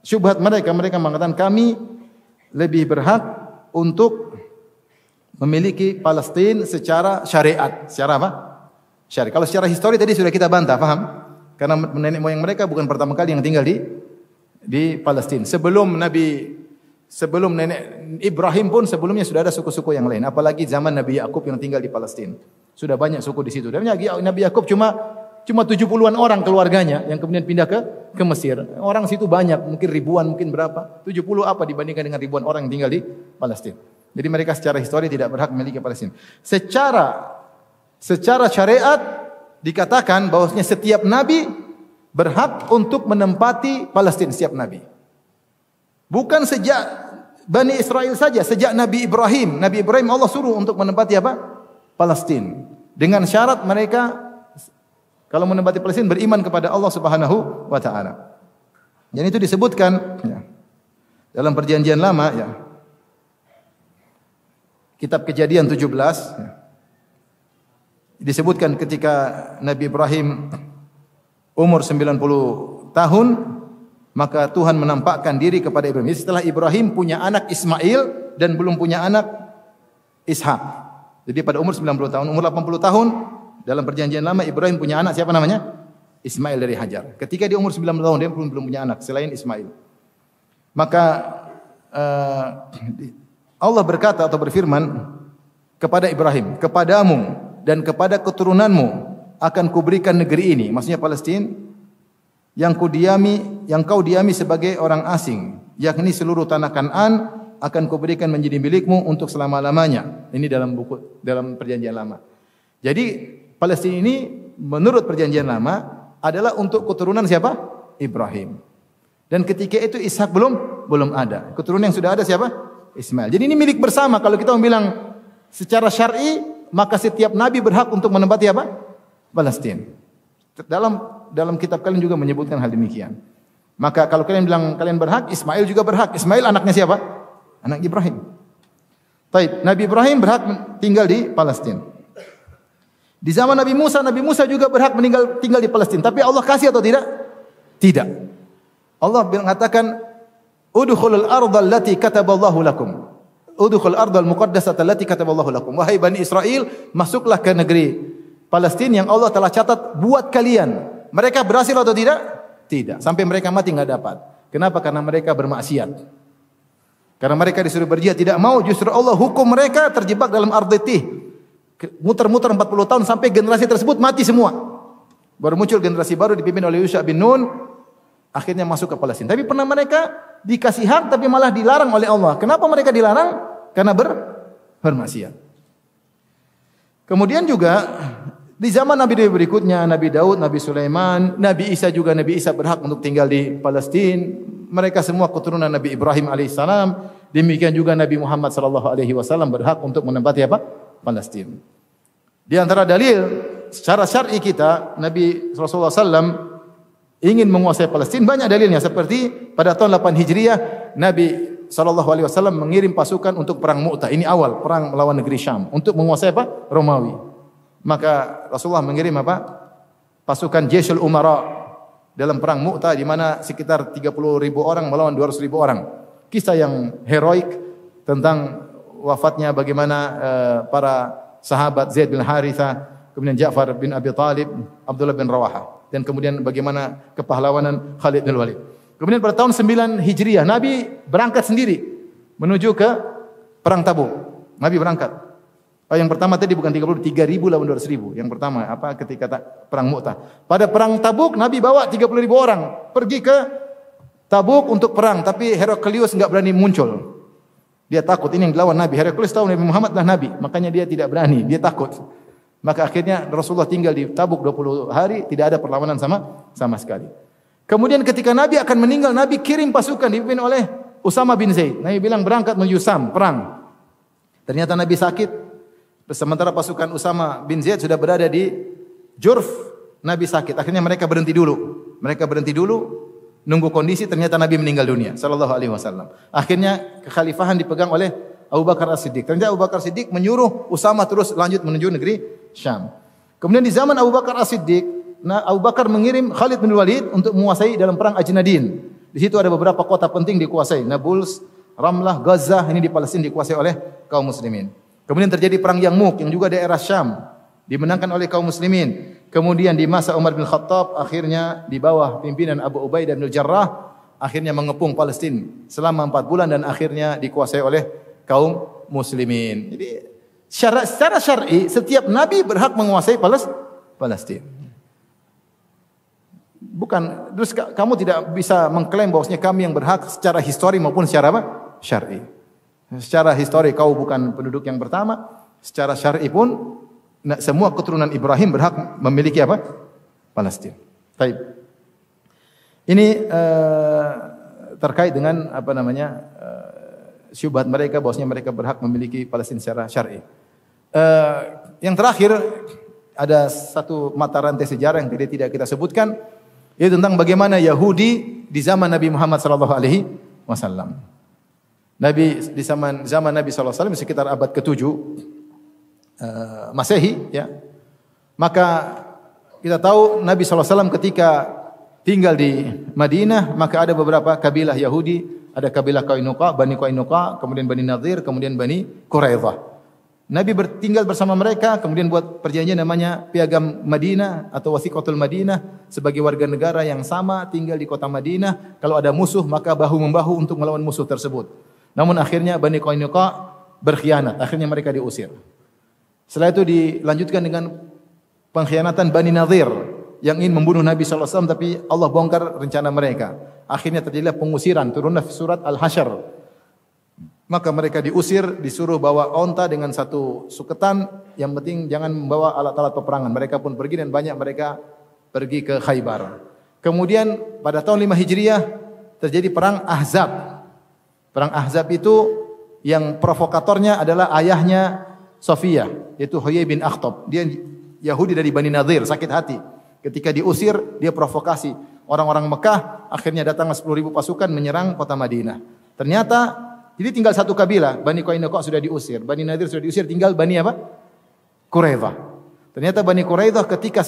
syubhat mereka. Mereka mengatakan kami lebih berhak untuk memiliki Palestina secara syariat. Secara apa? Syariat. Kalau secara histori tadi sudah kita bantah, paham? Karena nenek moyang mereka bukan pertama kali yang tinggal di Palestina. Sebelum nenek Ibrahim pun sebelumnya sudah ada suku-suku yang lain. Apalagi zaman Nabi Yakub yang tinggal di Palestina. Sudah banyak suku di situ. Dan Nabi Yakub cuma 70-an orang keluarganya yang kemudian pindah ke Mesir. Orang situ banyak, mungkin ribuan, mungkin berapa? 70 apa dibandingkan dengan ribuan orang yang tinggal di Palestina. Jadi mereka secara histori tidak berhak memiliki Palestina. Secara syariat dikatakan bahwasanya setiap nabi berhak untuk menempati Palestina, setiap nabi. Bukan sejak Bani Israel saja, sejak Nabi Ibrahim Allah suruh untuk menempati apa? Palestina. Dengan syarat mereka kalau menempati Palestina beriman kepada Allah Subhanahu wa taala. Dan itu disebutkan ya, dalam perjanjian lama ya. Kitab Kejadian 17 ya, disebutkan ketika Nabi Ibrahim umur 90 tahun, maka Tuhan menampakkan diri kepada Ibrahim. Setelah Ibrahim punya anak Ismail dan belum punya anak Ishak. Jadi pada umur 90 tahun, umur 80 tahun dalam perjanjian lama Ibrahim punya anak siapa namanya? Ismail dari Hajar. Ketika dia umur 90 tahun dia belum punya anak selain Ismail. Maka Allah berkata atau berfirman kepada Ibrahim, kepadamu dan kepada keturunanmu akan kuberikan negeri ini, maksudnya Palestina, yang kau diami sebagai orang asing, yakni seluruh tanah Kanaan akan kuberikan menjadi milikmu untuk selama-lamanya. Ini dalam perjanjian lama. Jadi Palestina ini menurut perjanjian lama adalah untuk keturunan siapa? Ibrahim. Dan ketika itu Ishak belum ada. Keturunan yang sudah ada siapa? Ismail. Jadi ini milik bersama. Kalau kita bilang secara syar'i, maka setiap nabi berhak untuk menempati apa? Palestina. Dalam kitab kalian juga menyebutkan hal demikian. Maka kalau kalian bilang kalian berhak, Ismail juga berhak. Ismail anaknya siapa? Anak Ibrahim. Baik, Nabi Ibrahim berhak tinggal di Palestina. Di zaman Nabi Musa juga berhak tinggal di Palestina. Tapi Allah kasih atau tidak? Tidak. Allah mengatakan, "Udkhulul ardhal lati kataballahu lakum." Udkhul ardhal muqaddasata allati kataballahu lakum. Wahai Bani Israel, masuklah ke negeri Palestina yang Allah telah catat buat kalian. Mereka berhasil atau tidak? Tidak. Sampai mereka mati enggak dapat. Kenapa? Karena mereka bermaksiat. Karena mereka disuruh berjihad tidak mau, justru Allah hukum mereka terjebak dalam arditih. Muter-muter 40 tahun sampai generasi tersebut mati semua. Baru muncul generasi baru dipimpin oleh Yusha bin Nun, akhirnya masuk ke Palestina. Tapi pernah mereka dikasih hak tapi malah dilarang oleh Allah. Kenapa mereka dilarang? Karena bermaksiat. Kemudian juga di zaman Nabi berikutnya, Nabi Daud, Nabi Sulaiman, Nabi Isa berhak untuk tinggal di Palestina. Mereka semua keturunan Nabi Ibrahim alaihissalam. Demikian juga Nabi Muhammad sallallahu alaihi wasallam berhak untuk menempati apa? Palestina. Di antara dalil secara syar'i kita, Nabi Rasulullah SAW ingin menguasai Palestina, banyak dalilnya. Seperti pada tahun 8 Hijriah, Nabi SAW mengirim pasukan untuk perang Mu'tah. Ini awal perang melawan negeri Syam untuk menguasai apa? Romawi. Maka Rasulullah mengirim apa? pasukan Jaisul Umara dalam perang Mu'tah di mana sekitar 30.000 orang melawan 200.000 orang. Kisah yang heroik tentang wafatnya bagaimana para sahabat Zaid bin Harithah, kemudian Ja'far bin Abi Talib, Abdullah bin Rawaha, dan kemudian bagaimana kepahlawanan Khalid bin Walid. Kemudian pada tahun 9 Hijriah Nabi berangkat sendiri menuju ke perang Tabuk. Nabi berangkat. Yang pertama tadi bukan 3.000 lawan 200.000. Yang pertama ketika perang Mu'tah. Pada perang Tabuk Nabi bawa 30.000 orang pergi ke Tabuk untuk perang, tapi Heraklius enggak berani muncul. Dia takut ini yang dilawan Nabi. Heraklius tahu Nabi Muhammad adalah Nabi, makanya dia tidak berani, dia takut. Maka akhirnya Rasulullah tinggal di Tabuk 20 hari, tidak ada perlawanan sama sekali. Kemudian ketika Nabi akan meninggal, Nabi kirim pasukan dipimpin oleh Usama bin Zaid. Nabi bilang berangkat menuju Sam, perang. Ternyata Nabi sakit. Sementara pasukan Usama bin Zaid sudah berada di Jurf, Nabi sakit. Akhirnya mereka berhenti dulu, nunggu kondisi. Ternyata Nabi meninggal dunia sallallahu alaihi wasallam. Akhirnya kekhalifahan dipegang oleh Abu Bakar As-Siddiq. Ternyata Abu Bakar As-Siddiq menyuruh Usama terus lanjut menuju negeri Syam. Kemudian di zaman Abu Bakar As-Siddiq, Abu Bakar mengirim Khalid bin Walid untuk menguasai dalam perang Ajnadin. Di situ ada beberapa kota penting dikuasai, Nablus, Ramlah, Gaza, ini di Palestina dikuasai oleh kaum muslimin. Kemudian terjadi perang Yarmuk yang juga daerah Syam, dimenangkan oleh kaum muslimin. Kemudian di masa Umar bin Khattab akhirnya di bawah pimpinan Abu Ubaidah bin Jarrah akhirnya mengepung Palestina selama 4 bulan dan akhirnya dikuasai oleh kaum muslimin. Jadi secara syar'i setiap nabi berhak menguasai Palestina. Bukan, terus kamu tidak bisa mengklaim bahwasanya kami yang berhak secara histori maupun secara apa? Syar'i. Secara histori kau bukan penduduk yang pertama, secara syar'i pun semua keturunan Ibrahim berhak memiliki apa? Palestina. Baik. Ini terkait dengan apa namanya? Syubhat mereka bahwasanya mereka berhak memiliki Palestina secara syar'i. Yang terakhir ada satu mata rantai sejarah yang tidak kita sebutkan, yaitu tentang bagaimana Yahudi di zaman Nabi Muhammad sallallahu alaihi wasallam. Nabi di zaman Nabi sallallahu alaihi wasallam sekitar abad ke-7 Masehi ya. Maka kita tahu Nabi sallallahu alaihi wasallam ketika tinggal di Madinah, maka ada beberapa kabilah Yahudi, ada kabilah Qainuqa, Bani Qainuqa, kemudian Bani Nadir, kemudian Bani Quraidah. Nabi tinggal bersama mereka, kemudian buat perjanjian namanya Piagam Madinah atau Wasiqatul Madinah sebagai warga negara yang sama tinggal di kota Madinah. Kalau ada musuh maka bahu-membahu untuk melawan musuh tersebut. Namun akhirnya Bani Qainuqa berkhianat, akhirnya mereka diusir. Setelah itu dilanjutkan dengan pengkhianatan Bani Nadir yang ingin membunuh Nabi sallallahu alaihi wasallam, tapi Allah bongkar rencana mereka. Akhirnya terjadilah pengusiran, turunlah surat Al-Hasyr. Maka mereka diusir, disuruh bawa onta dengan satu suketan, yang penting jangan membawa alat-alat peperangan. Mereka pun pergi dan banyak mereka pergi ke Khaybar. Kemudian pada tahun 5 Hijriah terjadi perang Ahzab. Perang Ahzab itu yang provokatornya adalah ayahnya Sofiyah, yaitu Huyai bin Akhtab. Dia Yahudi dari Bani Nadir, sakit hati. Ketika diusir, dia provokasi. Orang-orang Mekah akhirnya datang 10.000 pasukan menyerang kota Madinah. Ternyata jadi tinggal satu kabilah, Bani Qainuqa sudah diusir, Bani Nadir sudah diusir, tinggal Bani apa? Quraidah. Ternyata Bani Quraidah ketika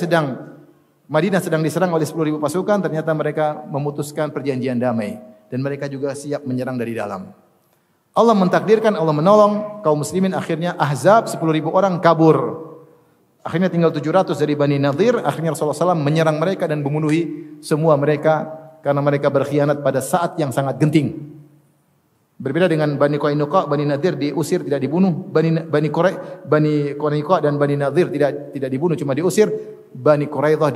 Madinah sedang diserang oleh 10.000 pasukan, ternyata mereka memutuskan perjanjian damai. Dan mereka juga siap menyerang dari dalam. Allah mentakdirkan, Allah menolong kaum muslimin, akhirnya Ahzab 10.000 orang kabur. Akhirnya tinggal 700 dari Bani Nadir, akhirnya Rasulullah SAW menyerang mereka dan membunuhi semua mereka karena mereka berkhianat pada saat yang sangat genting. Berbeda dengan Bani Qainuqa, Bani Nadir diusir tidak dibunuh, Bani Qainuqa dan Bani Nadir tidak dibunuh, cuma diusir, Bani Quraidah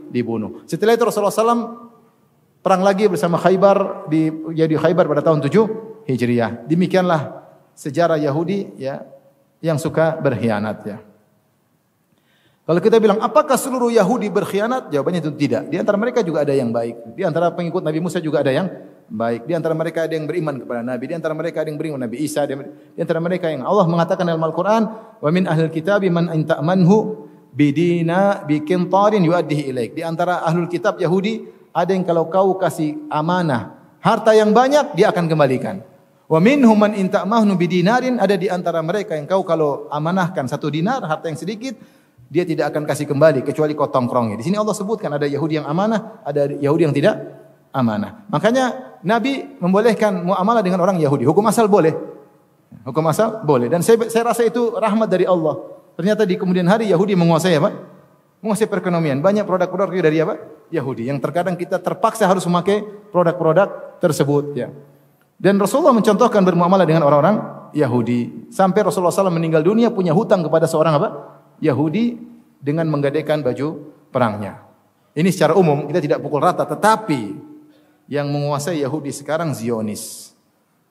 dibunuh. Setelah itu Rasulullah SAW perang lagi bersama Khaybar di Khaybar pada tahun 7 Hijriah. Demikianlah sejarah Yahudi ya yang suka berkhianat ya. Kalau kita bilang apakah seluruh Yahudi berkhianat? Jawabannya itu tidak. Di antara mereka juga ada yang baik. Di antara pengikut Nabi Musa juga ada yang baik. Di antara mereka ada yang beriman kepada Nabi. Di antara mereka ada yang beriman Nabi Isa. Di antara mereka yang Allah mengatakan dalam Al-Quran, wa min ahlil kitabi man in ta'manhu bidina biqintarin yuaddihi ilaik. Di antara ahlul kitab Yahudi ada yang kalau kau kasih amanah harta yang banyak dia akan kembalikan. Wa minhum man in ta'manhu bidinarin, ada di antara mereka yang kau kalau amanahkan 1 dinar harta yang sedikit dia tidak akan kasih kembali kecuali kau tongkrongnya. Di sini Allah sebutkan ada Yahudi yang amanah, ada Yahudi yang tidak amanah. Makanya Nabi membolehkan muamalah dengan orang Yahudi. Hukum asal boleh. Hukum asal boleh. Dan saya rasa itu rahmat dari Allah. Ternyata di kemudian hari Yahudi menguasai apa? Menguasai perekonomian. Banyak produk-produk dari apa? Yahudi. Yang terkadang kita terpaksa harus memakai produk-produk tersebut. Ya. Dan Rasulullah mencontohkan bermuamalah dengan orang-orang Yahudi. Sampai Rasulullah SAW meninggal dunia punya hutang kepada seorang apa? Yahudi dengan menggadaikan baju perangnya. Ini secara umum kita tidak pukul rata, tetapi yang menguasai Yahudi sekarang Zionis.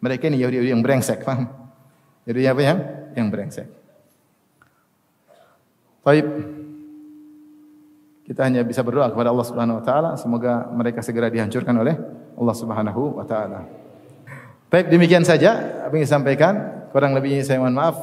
Mereka ini Yahudi yang brengsek, paham? Jadi apa yang brengsek. Baik. Kita hanya bisa berdoa kepada Allah Subhanahu wa taala semoga mereka segera dihancurkan oleh Allah Subhanahu wa taala. Baik, demikian saja apa yang saya sampaikan. Kurang lebihnya saya mohon maaf.